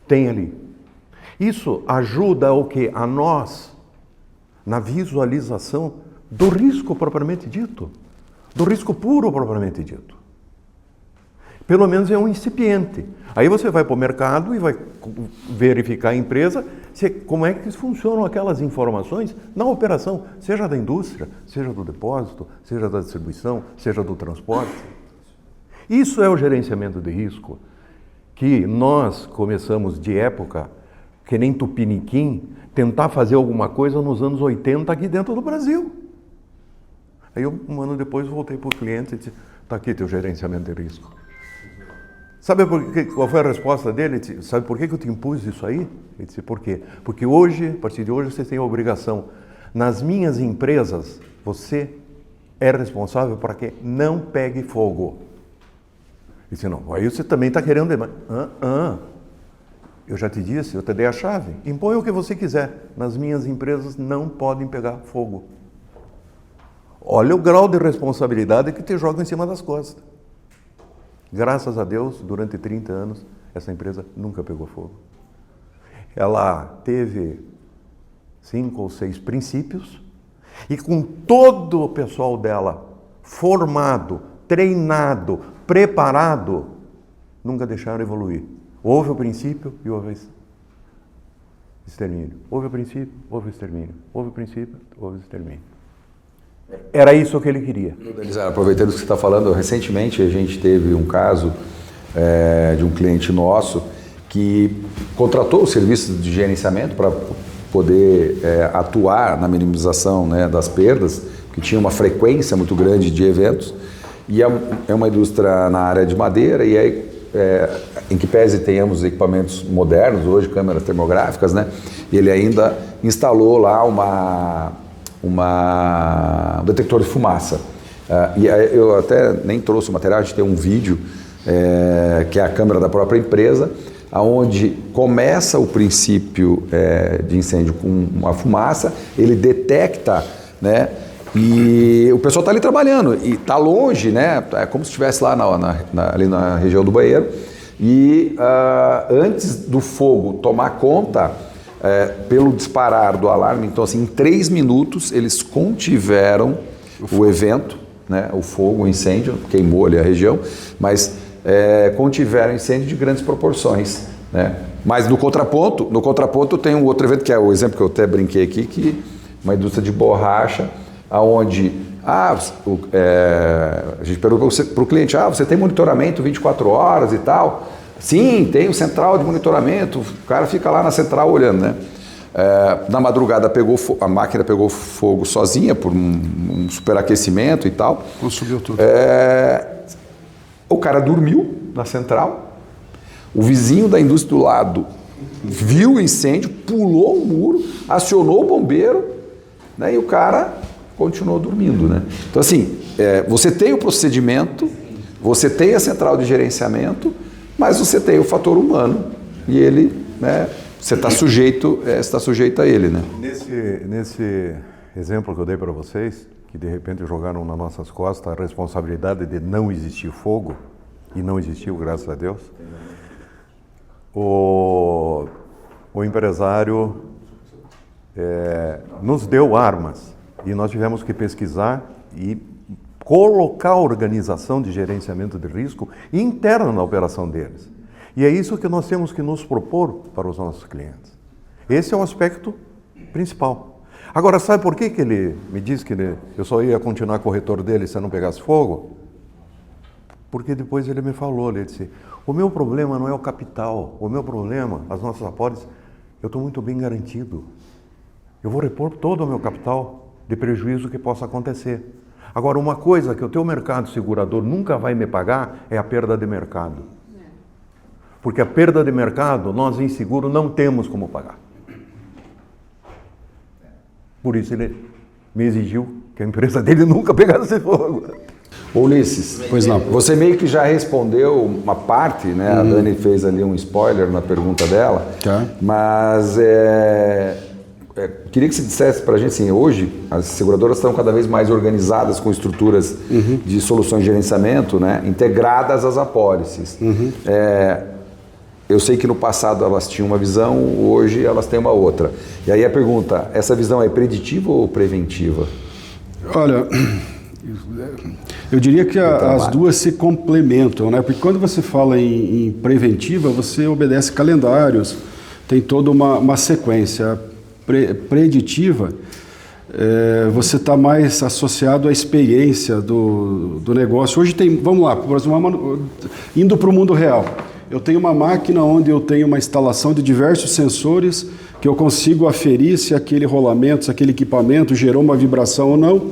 tem ali. Isso ajuda o quê? A nós, na visualização do risco propriamente dito, do risco puro propriamente dito. Pelo menos é um incipiente. Aí você vai para o mercado e vai verificar a empresa, como é que funcionam aquelas informações na operação, seja da indústria, seja do depósito, seja da distribuição, seja do transporte. Isso é o gerenciamento de risco, que nós começamos de época, que nem Tupiniquim, tentar fazer alguma coisa nos anos 80 aqui dentro do Brasil. Aí um ano depois voltei para o cliente e disse, está aqui teu gerenciamento de risco. Sabe qual foi a resposta dele? Ele disse, sabe por que eu te impus isso aí? Ele disse, por quê? Porque hoje, a partir de hoje, você tem a obrigação. Nas minhas empresas, você é responsável para que não pegue fogo. Ele disse, não, aí você também está querendo... Eu já te disse, eu te dei a chave. Impõe o que você quiser. Nas minhas empresas não podem pegar fogo. Olha o grau de responsabilidade que te joga em cima das costas. Graças a Deus, durante 30 anos, essa empresa nunca pegou fogo. ela teve 5 ou 6 princípios e com todo o pessoal dela formado, treinado, preparado, nunca deixaram evoluir. Houve o princípio e houve extermínio. Houve o princípio, houve o extermínio. Houve o princípio, houve o extermínio. Era isso que ele queria. Aproveitando o que você está falando, recentemente a gente teve um caso de um cliente nosso que contratou o serviço de gerenciamento para poder atuar na minimização, né, das perdas, que tinha uma frequência muito grande de eventos, e é uma indústria na área de madeira, e aí, em que pese tenhamos equipamentos modernos, hoje câmeras termográficas, né, e ele ainda instalou lá um detector de fumaça. E eu até nem trouxe o material, a gente tem um vídeo que é a câmera da própria empresa, onde começa o princípio de incêndio com uma fumaça, ele detecta, né, e o pessoal está ali trabalhando, e está longe, né, é como se estivesse lá ali na região do banheiro, e antes do fogo tomar conta, pelo disparar do alarme, então assim, em 3 minutos eles contiveram o evento, né, o fogo, o incêndio, queimou ali a região, mas contiveram incêndio de grandes proporções, né? Mas no contraponto tem um outro evento, que é o exemplo que eu até brinquei aqui, que uma indústria de borracha, onde a gente perguntou para o cliente, você tem monitoramento 24 horas e tal? Sim, tem o central de monitoramento, o cara fica lá na central olhando, né? Na madrugada a máquina pegou fogo sozinha por um superaquecimento e tal. Consumiu tudo. O cara dormiu na central, o vizinho da indústria do lado viu o incêndio, pulou o muro, acionou o bombeiro, né, e o cara continuou dormindo, né? Então assim, você tem o procedimento, você tem a central de gerenciamento, mas você tem o fator humano e ele, né, você está sujeito a ele, né? Nesse exemplo que eu dei para vocês, que de repente jogaram nas nossas costas a responsabilidade de não existir fogo, e não existiu, graças a Deus, o empresário nos deu armas e nós tivemos que pesquisar e colocar a organização de gerenciamento de risco interna na operação deles. E é isso que nós temos que nos propor para os nossos clientes. Esse é o aspecto principal. Agora, sabe por que ele me disse que eu só ia continuar corretor dele se eu não pegasse fogo? Porque depois ele me falou, ele disse, o meu problema não é o capital, o meu problema, as nossas apólices, eu estou muito bem garantido. Eu vou repor todo o meu capital de prejuízo que possa acontecer. Agora, uma coisa que o teu mercado segurador nunca vai me pagar é a perda de mercado. Porque a perda de mercado, nós em seguro não temos como pagar. Por isso ele me exigiu que a empresa dele nunca pegasse fogo. Ulisses, pois não. Você meio que já respondeu uma parte, né? A Dani fez ali um spoiler na pergunta dela, mas queria que você dissesse para a gente assim, hoje as seguradoras estão cada vez mais organizadas com estruturas de soluções de gerenciamento, né? Integradas às apólices. Eu sei que no passado elas tinham uma visão, hoje elas têm uma outra. E aí a pergunta, essa visão é preditiva ou preventiva? Olha, eu diria que as duas se complementam, né? Porque quando você fala em preventiva, você obedece calendários, tem toda uma sequência. Preditiva, você está mais associado à experiência do negócio. Hoje tem, vamos lá, por exemplo, indo para o mundo real. Eu tenho uma máquina onde eu tenho uma instalação de diversos sensores que eu consigo aferir se aquele rolamento, se aquele equipamento gerou uma vibração ou não.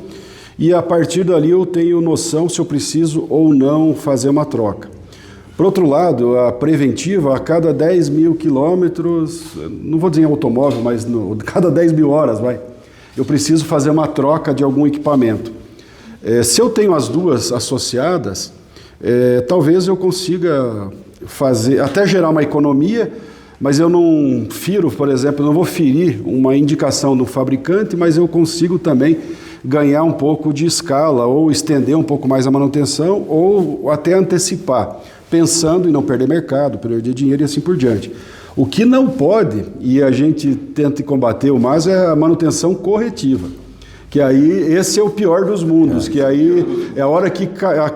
E a partir dali eu tenho noção se eu preciso ou não fazer uma troca. Por outro lado, a preventiva, a cada 10 mil quilômetros, não vou dizer em automóvel, mas cada 10 mil horas, eu preciso fazer uma troca de algum equipamento. Se eu tenho as duas associadas, talvez eu consiga fazer, até gerar uma economia, mas eu não firo, por exemplo, eu não vou ferir uma indicação do fabricante, mas eu consigo também ganhar um pouco de escala, ou estender um pouco mais a manutenção, ou até antecipar, pensando em não perder mercado, perder dinheiro e assim por diante. O que não pode, e a gente tenta combater o mais, é a manutenção corretiva. Que aí, esse é o pior dos mundos, que aí é a hora que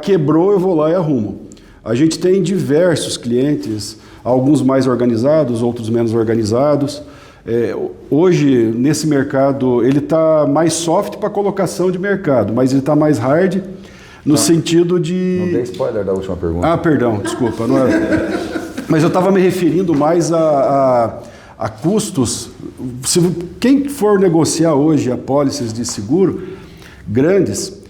quebrou, eu vou lá e arrumo. A gente tem diversos clientes, alguns mais organizados, outros menos organizados. Hoje, nesse mercado, ele está mais soft para colocação de mercado, mas ele está mais hard no sentido de... Não dei spoiler da última pergunta. Ah, perdão, desculpa. Não era... Mas eu estava me referindo mais a custos. Quem for negociar hoje apólices de seguro grandes,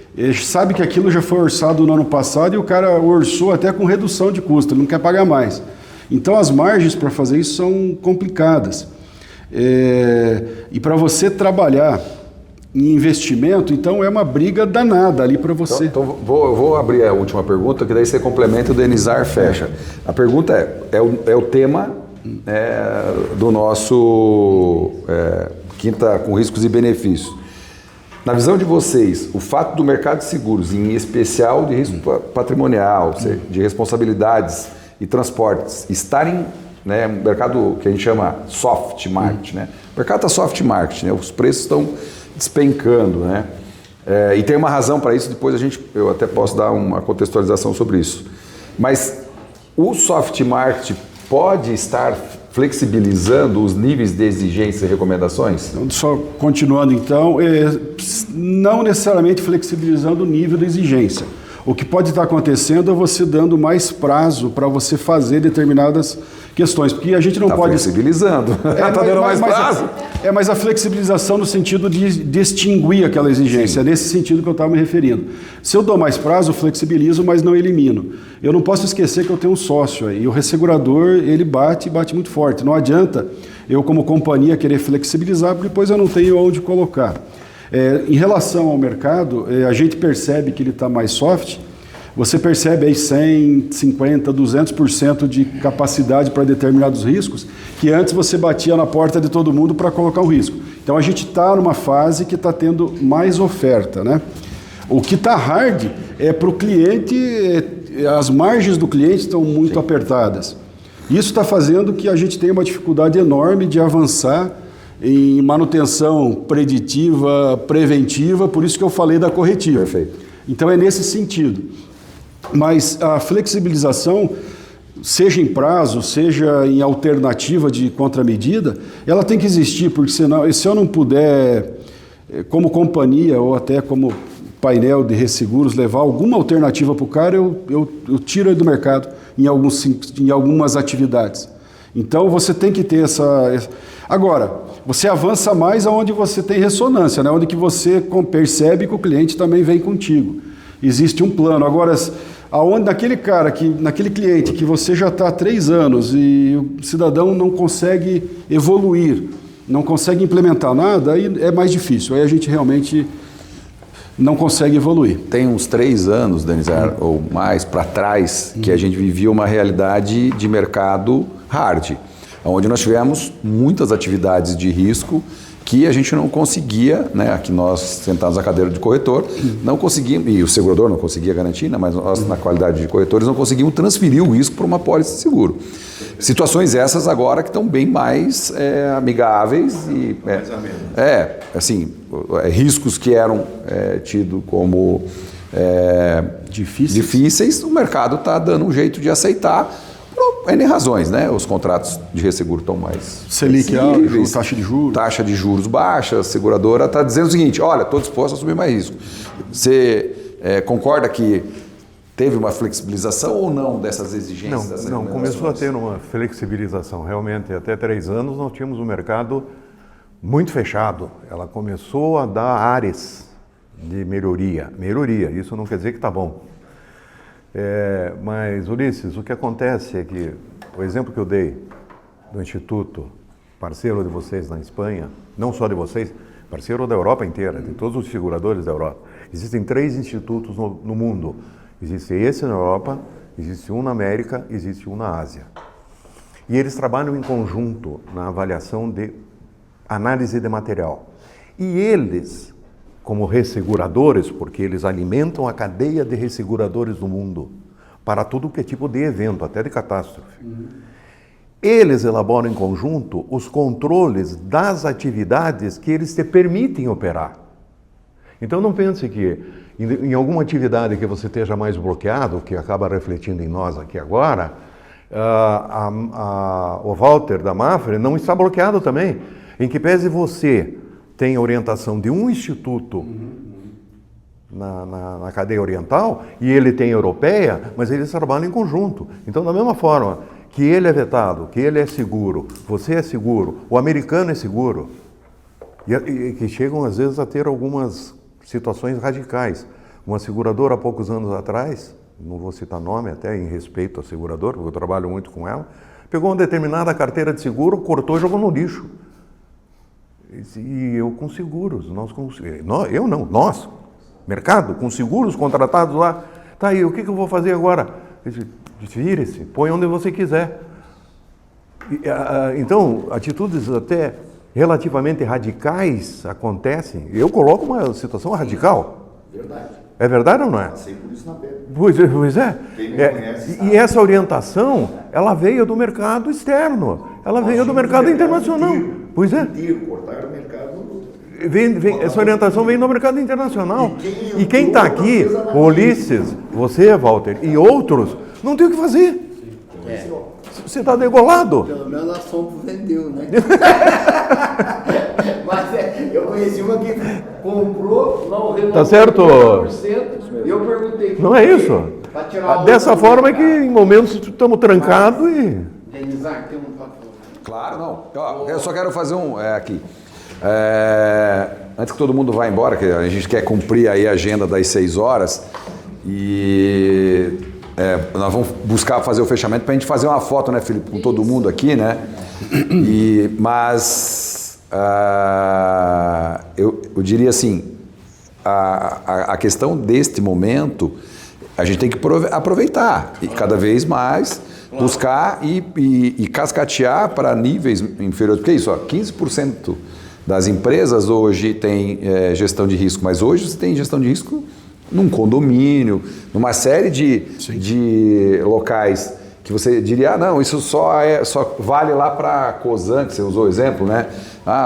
sabe que aquilo já foi orçado no ano passado e o cara orçou até com redução de custo, ele não quer pagar mais. Então as margens para fazer isso são complicadas. E para você trabalhar em investimento, então é uma briga danada ali para você. Então eu vou abrir a última pergunta, que daí você complementa e o Denizar fecha. A pergunta é o tema do nosso Quinta com Riscos e Benefícios. Na visão de vocês, o fato do mercado de seguros, em especial de risco patrimonial, de responsabilidades e transportes, estarem um mercado que a gente chama soft market, né? O mercado está soft market, né? Os preços estão despencando, né? E tem uma razão para isso, depois eu até posso dar uma contextualização sobre isso. Mas o soft market pode estar flexibilizando os níveis de exigência e recomendações? Então, só continuando então, não necessariamente flexibilizando o nível de exigência. O que pode estar acontecendo é você dando mais prazo para você fazer determinadas questões, porque a gente não pode... flexibilizando, está dando mais prazo. Mas a flexibilização no sentido de extinguir aquela exigência, é nesse sentido que eu estava me referindo. Se eu dou mais prazo, eu flexibilizo, mas não elimino. Eu não posso esquecer que eu tenho um sócio aí, e o ressegurador, ele bate muito forte. Não adianta eu, como companhia, querer flexibilizar, porque depois eu não tenho onde colocar. Em relação ao mercado, a gente percebe que ele está mais soft. Você percebe aí 100, 50, 200% de capacidade para determinados riscos, que antes você batia na porta de todo mundo para colocar um risco. Então a gente está numa fase que está tendo mais oferta, né? O que está hard é para o cliente, as margens do cliente estão muito apertadas. Isso está fazendo que a gente tenha uma dificuldade enorme de avançar em manutenção preditiva, preventiva, por isso que eu falei da corretiva. Perfeito. Então é nesse sentido. Mas a flexibilização, seja em prazo, seja em alternativa de contramedida, ela tem que existir, porque senão, se eu não puder, como companhia ou até como painel de resseguros, levar alguma alternativa para o cara, eu tiro ele do mercado em algumas atividades. Então você tem que ter essa... Agora, você avança mais aonde você tem ressonância, né? Onde que você percebe que o cliente também vem contigo. Existe um plano. Agora, aonde naquele cliente que você já está há 3 anos e o cidadão não consegue evoluir, não consegue implementar nada, aí é mais difícil. Aí a gente realmente não consegue evoluir. Tem uns 3 anos, Denizar, ou mais para trás, que a gente vivia uma realidade de mercado hard, onde nós tivemos muitas atividades de risco que a gente não conseguia, né, aqui nós sentados na cadeira de corretor, não conseguíamos, e o segurador não conseguia garantir, né, mas nós, na qualidade de corretores, não conseguimos transferir o risco para uma pólice de seguro. Situações essas agora que estão bem mais amigáveis e riscos que eram tidos como difíceis, o mercado está dando um jeito de aceitar. N razões, né? Os contratos de resseguro estão mais Selic alto, taxa de juros. Taxa de juros baixa, a seguradora está dizendo o seguinte, olha, estou disposto a assumir mais risco. Você concorda que teve uma flexibilização ou não dessas exigências? Não, começou a ter uma flexibilização. Realmente, até 3 anos nós tínhamos um mercado muito fechado. Ela começou a dar áreas de melhoria. Isso não quer dizer que está bom. Mas, Ulisses, o que acontece é que o exemplo que eu dei do Instituto, parceiro de vocês na Espanha, não só de vocês, parceiro da Europa inteira, de todos os seguradores da Europa. Existem 3 institutos no mundo. Existe esse na Europa, existe um na América, existe um na Ásia. E eles trabalham em conjunto na avaliação de análise de material. E eles, como resseguradores, porque eles alimentam a cadeia de resseguradores do mundo para tudo que é tipo de evento, até de catástrofe. eles elaboram em conjunto os controles das atividades que eles te permitem operar. Então não pense que em alguma atividade que você esteja mais bloqueado, que acaba refletindo em nós aqui agora, o Walter da Mafre não está bloqueado também. Em que pese você tem orientação de um instituto na cadeia oriental e ele tem europeia, mas eles trabalham em conjunto. Então, da mesma forma que ele é vetado, que ele é seguro, você é seguro, o americano é seguro, e que chegam às vezes a ter algumas situações radicais. Uma seguradora há poucos anos atrás, não vou citar nome até em respeito à seguradora, porque eu trabalho muito com ela, pegou uma determinada carteira de seguro, cortou e jogou no lixo. E eu com seguros, nós, mercado, com seguros contratados lá, tá aí, o que eu vou fazer agora? Vire-se, põe onde você quiser. Então, atitudes até relativamente radicais acontecem. Eu coloco uma situação radical. Verdade. É verdade ou não é? Passei por isso na pele. Pois é. Quem me conhece sabe. E essa orientação, ela veio do mercado externo, ela veio do mercado internacional. Pois é. Cortar o mercado. Essa orientação vem do mercado internacional. E quem está aqui, o Ulisses, você, Walter, e outros, não tem o que fazer. Você está degolado. Pelo menos a Sompo vendeu, né? Mas eu conheci uma que comprou, não renovou, tá certo? 30%, e eu perguntei. Não é isso? Dessa forma é que em momentos estamos trancados e... Denizar, tem um papo. Claro, não. Ó, eu só quero fazer um aqui. Antes que todo mundo vá embora, que a gente quer cumprir aí a agenda das 6 horas e nós vamos buscar fazer o fechamento para a gente fazer uma foto, né, Felipe, com todo mundo aqui, né? Mas eu diria assim, a questão deste momento, a gente tem que aproveitar e cada vez mais buscar e cascatear para níveis inferiores. Porque é isso, ó, 15% das empresas hoje tem gestão de risco, mas hoje você tem gestão de risco num condomínio, numa série de locais que você diria, não, isso só vale lá para a Cosan, que você usou o exemplo, né?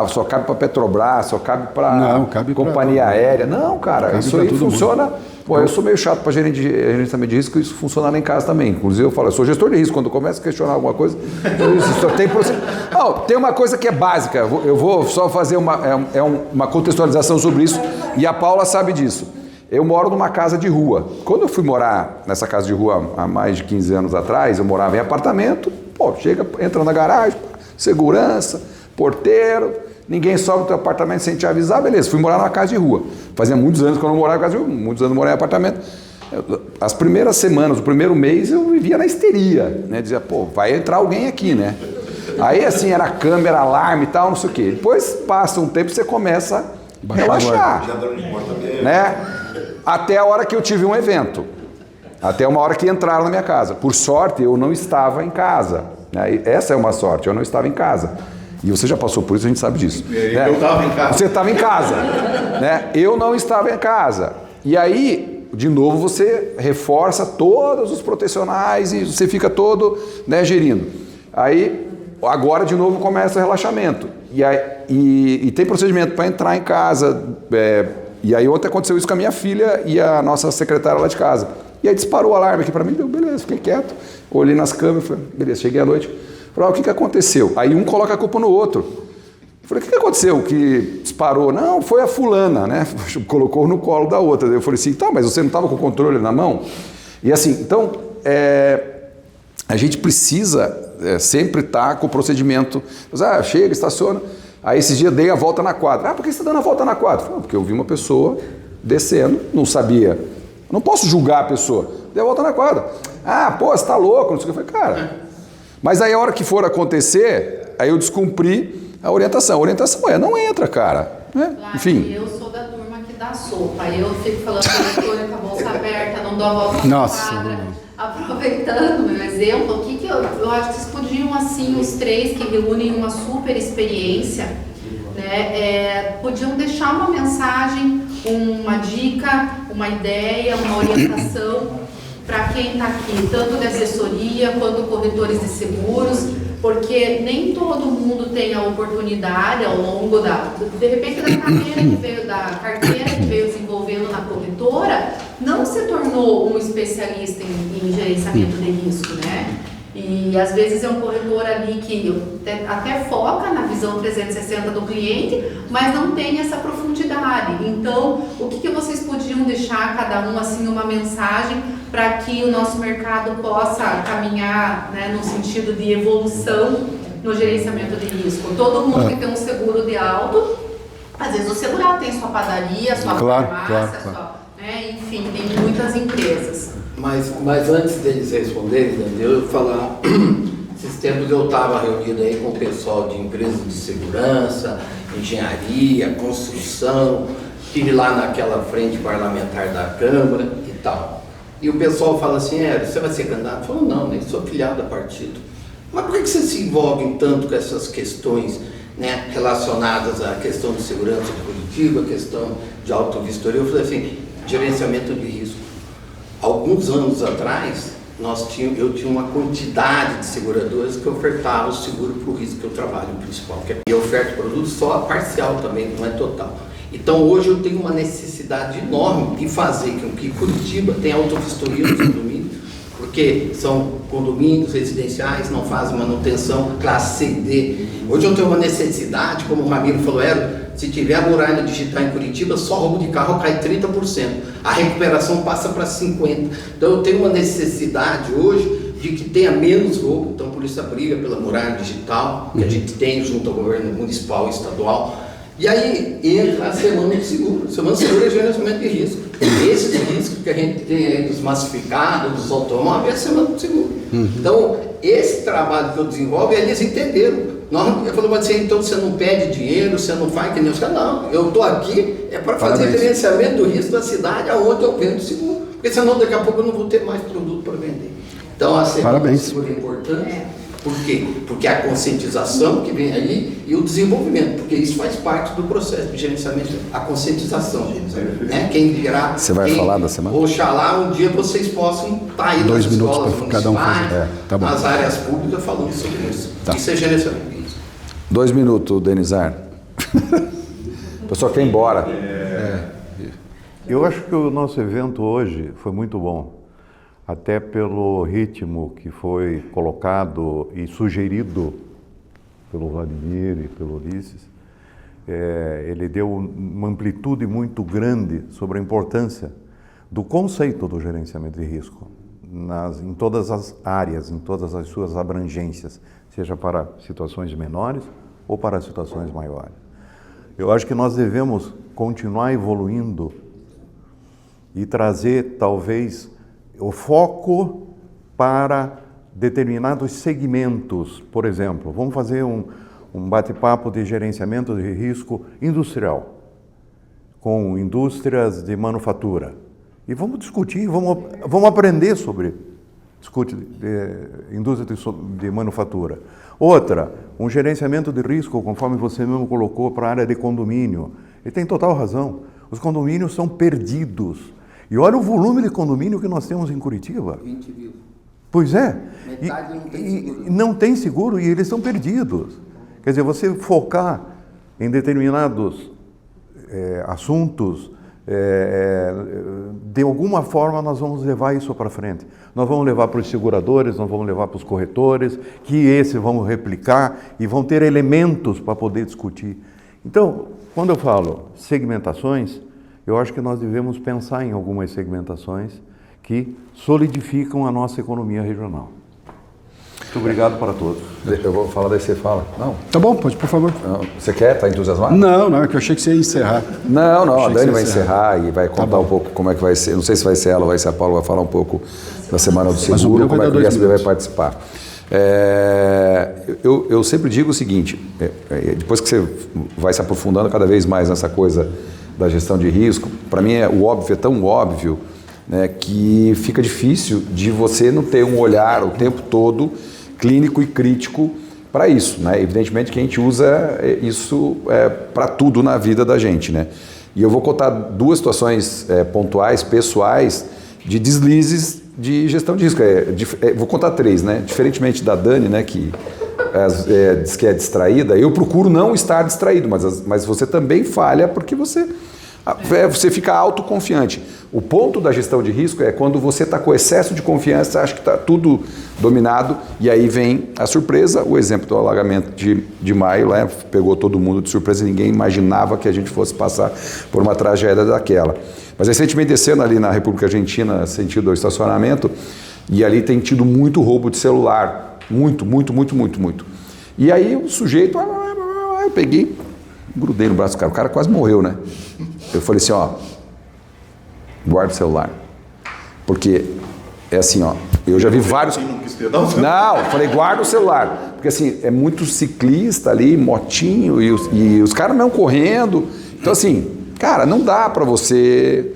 Só cabe para a Petrobras, só cabe para companhia aérea. Não, cara, isso aí funciona. Pô, eu sou meio chato para gerenciamento de risco, isso funciona lá em casa também. Inclusive eu falo, eu sou gestor de risco, quando eu começo a questionar alguma coisa, tem uma coisa que é básica, eu vou só fazer uma contextualização sobre isso, e a Paula sabe disso. Eu moro numa casa de rua. Quando eu fui morar nessa casa de rua há mais de 15 anos atrás, eu morava em apartamento, entra na garagem, segurança, porteiro, ninguém sobe no teu apartamento sem te avisar, beleza, fui morar numa casa de rua. Fazia muitos anos que eu não morava em casa de rua, muitos anos eu morava em apartamento. As primeiras semanas, o primeiro mês, eu vivia na histeria, né? Dizia, vai entrar alguém aqui, né? Aí assim, era câmera, alarme e tal, não sei o quê. Depois passa um tempo, você começa a relaxar, né? Até a hora que eu tive um evento. Até uma hora que entraram na minha casa. Por sorte, eu não estava em casa. Né? Essa é uma sorte, eu não estava em casa. E você já passou por isso, a gente sabe disso. Eu estava em casa. Você estava em casa. Né? Eu não estava em casa. E aí, de novo, você reforça todos os protecionais e você fica todo, né, gerindo. Aí, agora, de novo, começa o relaxamento. E tem procedimento para entrar em casa. E aí ontem aconteceu isso com a minha filha e a nossa secretária lá de casa. E aí disparou o alarme aqui para mim, deu, beleza, fiquei quieto. Olhei nas câmeras, falei, beleza, cheguei à noite. Falei, o que aconteceu? Aí um coloca a culpa no outro. Falei, o que aconteceu que disparou? Não, foi a fulana, né? Colocou no colo da outra. Eu falei assim, tá, mas você não estava com o controle na mão? E assim, então, a gente precisa sempre estar com o procedimento. Chega, estaciona. Aí esses dias dei a volta na quadra. Por que você está dando a volta na quadra? Falei, porque eu vi uma pessoa descendo, não sabia. Não posso julgar a pessoa. Dei a volta na quadra. Você está louco, não sei o que. Eu falei, cara. Mas aí a hora que for acontecer, aí eu descumpri a orientação. A orientação não entra, cara. Né? Claro, enfim. Eu sou da turma que dá sopa. Eu fico falando com a bolsa aberta, não dou a volta na quadra. Aproveitando meu exemplo, eu acho que vocês podiam, assim, os três que reúnem uma super experiência, né, podiam deixar uma mensagem, uma dica, uma ideia, uma orientação para quem está aqui, tanto de assessoria quanto corretores de seguros, porque nem todo mundo tem a oportunidade ao longo de repente da carteira que veio desenvolvendo na corretora, não se tornou um especialista em gerenciamento de risco, né? E às vezes é um corretor ali que até foca na visão 360 do cliente, mas não tem essa profundidade. Então, o que vocês podiam deixar cada um, assim, uma mensagem para que o nosso mercado possa caminhar, né, no sentido de evolução no gerenciamento de risco? Todo mundo que tem um seguro de auto, às vezes o segurado tem sua padaria, sua farmácia, sua, né, enfim, tem muitas empresas. Mas antes deles responderem, eu ia falar, esses tempos eu estava reunido aí com o pessoal de empresas de segurança, engenharia, construção, estive lá naquela frente parlamentar da Câmara e tal. E o pessoal fala assim, você vai ser candidato? Eu falo, não, nem sou filiado a partido. Mas por que você se envolve tanto com essas questões, né, relacionadas à questão de segurança de Curitiba, a questão de autovistoria? Eu falei assim, gerenciamento de risco. Alguns anos atrás, eu tinha uma quantidade de seguradoras que ofertavam o seguro para o risco que eu trabalho principal. E eu oferto produto só parcial também, não é total. Então hoje eu tenho uma necessidade enorme de fazer com que Curitiba tenha autovistoria nos condomínios, porque são condomínios residenciais, não fazem manutenção classe C e D. Hoje eu tenho uma necessidade, como o Ramiro falou, se tiver a muralha digital em Curitiba, só roubo de carro cai 30%. A recuperação passa para 50%. Então eu tenho uma necessidade hoje de que tenha menos roubo. Então por isso a briga pela muralha digital, que a gente tem junto ao governo municipal e estadual. E aí entra a semana de seguro. Semana de seguro é gerenciamento de risco. Esses riscos que a gente tem aí dos massificados, dos automóveis, é a semana de seguro. Então, esse trabalho que eu desenvolvo, eles entenderam. Eu falo, mas então você não pede dinheiro, você não faz que nem os caras. Não, eu estou aqui para fazer gerenciamento do risco da cidade aonde eu vendo seguro. Porque senão daqui a pouco eu não vou ter mais produto para vender. Então, a semana de seguro é importante. Por quê? Porque a conscientização que vem aí e o desenvolvimento, porque isso faz parte do processo de gerenciamento, a conscientização, né? Quem virar, você vai falar da semana? Oxalá um dia vocês possam estar aí nas escolas municipais, tá bom, nas áreas públicas falando sobre isso. Isso é gerenciamento. 2 minutos, Denizar. O pessoal quer ir embora. Eu acho que o nosso evento hoje foi muito bom. Até pelo ritmo que foi colocado e sugerido pelo Vladimir e pelo Ulisses. Ele deu uma amplitude muito grande sobre a importância do conceito do gerenciamento de risco em todas as áreas, em todas as suas abrangências, seja para situações menores ou para situações maiores. Eu acho que nós devemos continuar evoluindo e trazer, talvez, o foco para determinados segmentos. Por exemplo, vamos fazer um bate-papo de gerenciamento de risco industrial, com indústrias de manufatura. E vamos discutir, vamos aprender sobre indústria de manufatura. Outra, um gerenciamento de risco, conforme você mesmo colocou, para a área de condomínio. Ele tem total razão. Os condomínios são perdidos. E olha o volume de condomínio que nós temos em Curitiba. 20 mil. Pois é. Metade não tem seguro. Não tem seguro e eles estão perdidos. Quer dizer, você focar em determinados assuntos, de alguma forma nós vamos levar isso para frente. Nós vamos levar para os seguradores, nós vamos levar para os corretores, que esses vão replicar e vão ter elementos para poder discutir. Então, quando eu falo segmentações, eu acho que nós devemos pensar em algumas segmentações que solidificam a nossa economia regional. Muito obrigado para todos. Eu vou falar, daí você fala. Não. Tá bom, pode, por favor. Não. Você quer? Está entusiasmado? Não, é que eu achei que você ia encerrar. Não, a Dani vai encerrar e vai contar um pouco como é que vai ser. Não sei se vai ser ela ou vai ser a Paula, vai falar um pouco da Semana do Seguro, como é que o ISB vai participar. Eu sempre digo o seguinte, depois que você vai se aprofundando cada vez mais nessa coisa da gestão de risco, para mim o óbvio é tão óbvio, né, que fica difícil de você não ter um olhar o tempo todo clínico e crítico para isso, né? Evidentemente que a gente usa isso para tudo na vida da gente, né? E eu vou contar 2 situações pontuais, pessoais, de deslizes de gestão de risco. Vou contar 3, né? Diferentemente da Dani, né, que diz que é distraída, eu procuro não estar distraído, mas você também falha porque você fica autoconfiante. O ponto da gestão de risco é quando você está com excesso de confiança, acha que está tudo dominado, e aí vem a surpresa. O exemplo do alagamento de maio lá pegou todo mundo de surpresa, ninguém imaginava que a gente fosse passar por uma tragédia daquela. Mas recentemente descendo ali na República Argentina, sentido ao estacionamento, e ali tem tido muito roubo de celular, muito. E aí o sujeito, eu peguei, grudei no braço do cara, o cara quase morreu, né? Eu falei assim, ó, guarda o celular, porque é assim, ó, eu já vi vários... Não, eu falei, guarda o celular, porque assim, é muito ciclista ali, motinho, e os caras mesmo correndo, então assim, cara, não dá para você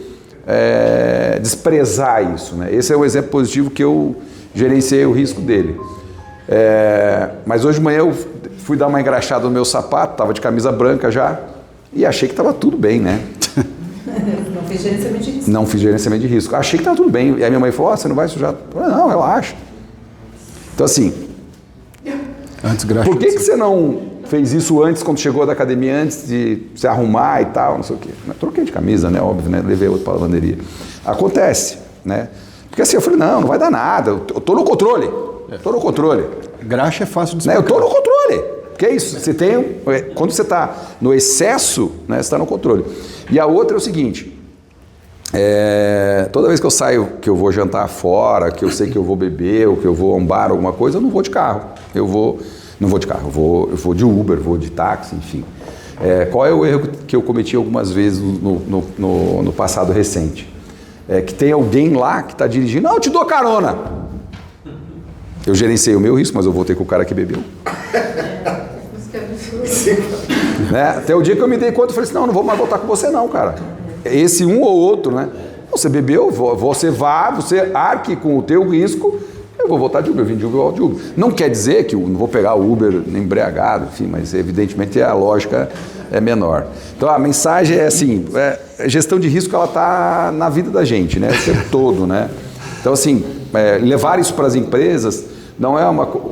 desprezar isso, né? Esse é um exemplo positivo que eu gerenciei o risco dele. Mas hoje de manhã eu fui dar uma engraxada no meu sapato, estava de camisa branca já, e achei que estava tudo bem, né? Não fiz gerenciamento de risco. Não fiz gerenciamento de risco. Achei que estava tudo bem. E aí minha mãe falou, você não vai sujar? Eu falei, não, relaxa. Então assim, por que você não fez isso antes, quando chegou da academia, antes de se arrumar e tal, não sei o quê? Eu troquei de camisa, né? Óbvio, né? Levei outro para a lavanderia. Acontece, né? Porque assim, eu falei, não vai dar nada, eu tô no controle. Tô no controle. Graxa é fácil de explicar. explicar. Eu tô no controle. Que é isso? Você tem, quando você está no excesso, né, você está no controle. E a outra é o seguinte, toda vez que eu saio, que eu vou jantar fora, que eu sei que eu vou beber, ou que eu vou a um bar, alguma coisa, eu não vou de carro. Não vou de carro, eu vou de Uber, vou de táxi, enfim. Qual é o erro que eu cometi algumas vezes no passado recente? Que tem alguém lá que está dirigindo, não, eu te dou carona. Eu gerenciei o meu risco, mas eu voltei com o cara que bebeu. Até o dia que eu me dei conta, eu falei assim, não vou mais voltar com você não, cara. Esse um ou outro, né? Você bebeu, você arque com o teu risco, eu vou voltar de Uber, eu vim de Uber, eu volto de Uber. Não quer dizer que eu não vou pegar o Uber embriagado, enfim, mas evidentemente a lógica é menor. Então a mensagem é assim, a gestão de risco ela está na vida da gente, né? O tempo todo, né? Então assim, levar isso para as empresas, não é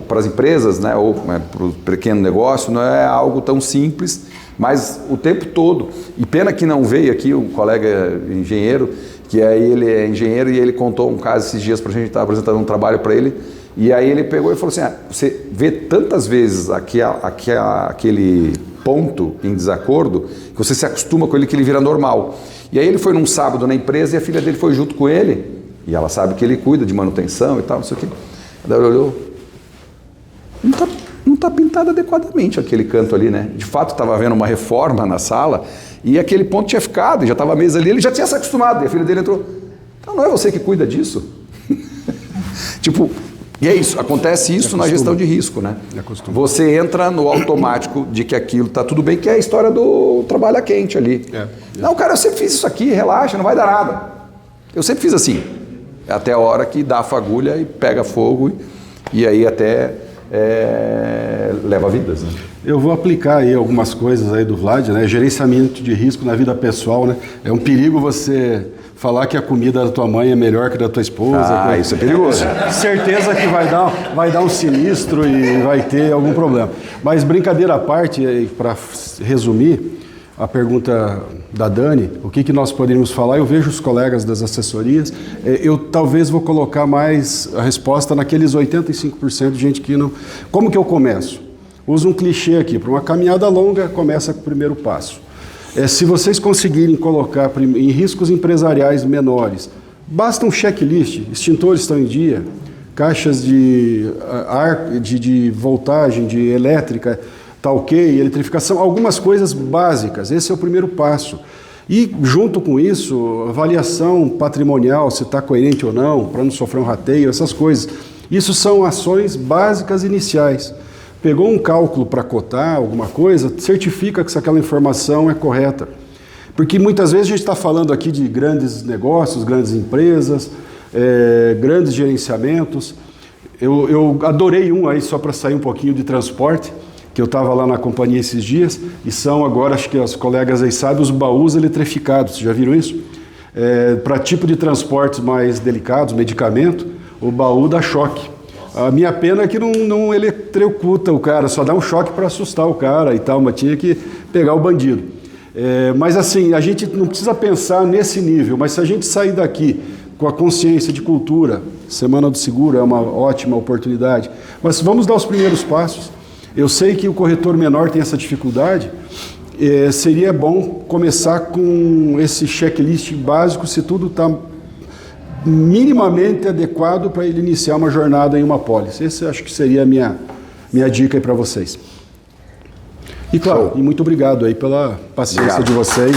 para as empresas, né, ou para o pequeno negócio, não é algo tão simples, mas o tempo todo. E pena que não veio aqui um colega engenheiro, que aí ele é engenheiro e ele contou um caso esses dias para a gente estar apresentando um trabalho para ele, e aí ele pegou e falou assim, você vê tantas vezes aquele ponto em desacordo, que você se acostuma com ele que ele vira normal. E aí ele foi num sábado na empresa e a filha dele foi junto com ele, e ela sabe que ele cuida de manutenção e tal, não sei o quê. Daí ela olhou, não está pintado adequadamente aquele canto ali, né? De fato, estava havendo uma reforma na sala e aquele ponto tinha ficado, já estava a mesa ali, ele já tinha se acostumado. E a filha dele entrou, então não é você que cuida disso? Tipo, e é isso, acontece isso na gestão de risco, né? Você entra no automático de que aquilo está tudo bem, que é a história do trabalho quente ali. Não, cara, eu sempre fiz isso aqui, relaxa, não vai dar nada. Eu sempre fiz assim. Até a hora que dá a fagulha e pega fogo e aí até leva vidas, né? Eu vou aplicar aí algumas coisas aí do Vlad, né? Gerenciamento de risco na vida pessoal, né? É um perigo você falar que a comida da tua mãe é melhor que da tua esposa. Isso é perigoso. Certeza que vai dar um sinistro e vai ter algum problema. Mas brincadeira à parte, para resumir a pergunta da Dani, o que nós poderíamos falar? Eu vejo os colegas das assessorias, eu talvez vou colocar mais a resposta naqueles 85% de gente que não... Como que eu começo? Uso um clichê aqui, para uma caminhada longa, começa com o primeiro passo. Se vocês conseguirem colocar em riscos empresariais menores, basta um checklist, extintores estão em dia, caixas de voltagem, de elétrica, tá ok, eletrificação, algumas coisas básicas, esse é o primeiro passo. E junto com isso, avaliação patrimonial, se está coerente ou não, para não sofrer um rateio, essas coisas. Isso são ações básicas iniciais. Pegou um cálculo para cotar alguma coisa, certifica que aquela informação é correta. Porque muitas vezes a gente está falando aqui de grandes negócios, grandes empresas, grandes gerenciamentos. Eu adorei um aí, só para sair um pouquinho de transporte, que eu estava lá na companhia esses dias, e são agora, acho que os colegas aí sabem, os baús eletrificados. Vocês já viram isso? Para tipo de transportes mais delicados, medicamento, o baú dá choque. A minha pena é que não eletrocuta o cara, só dá um choque para assustar o cara e tal, mas tinha que pegar o bandido. Mas assim, a gente não precisa pensar nesse nível, mas se a gente sair daqui com a consciência de cultura, Semana do Seguro é uma ótima oportunidade, mas vamos dar os primeiros passos. Eu sei que o corretor menor tem essa dificuldade, seria bom começar com esse checklist básico, se tudo está minimamente adequado para ele iniciar uma jornada em uma pólice. Esse acho que seria a minha dica aí para vocês. E claro, e muito obrigado aí pela paciência de vocês.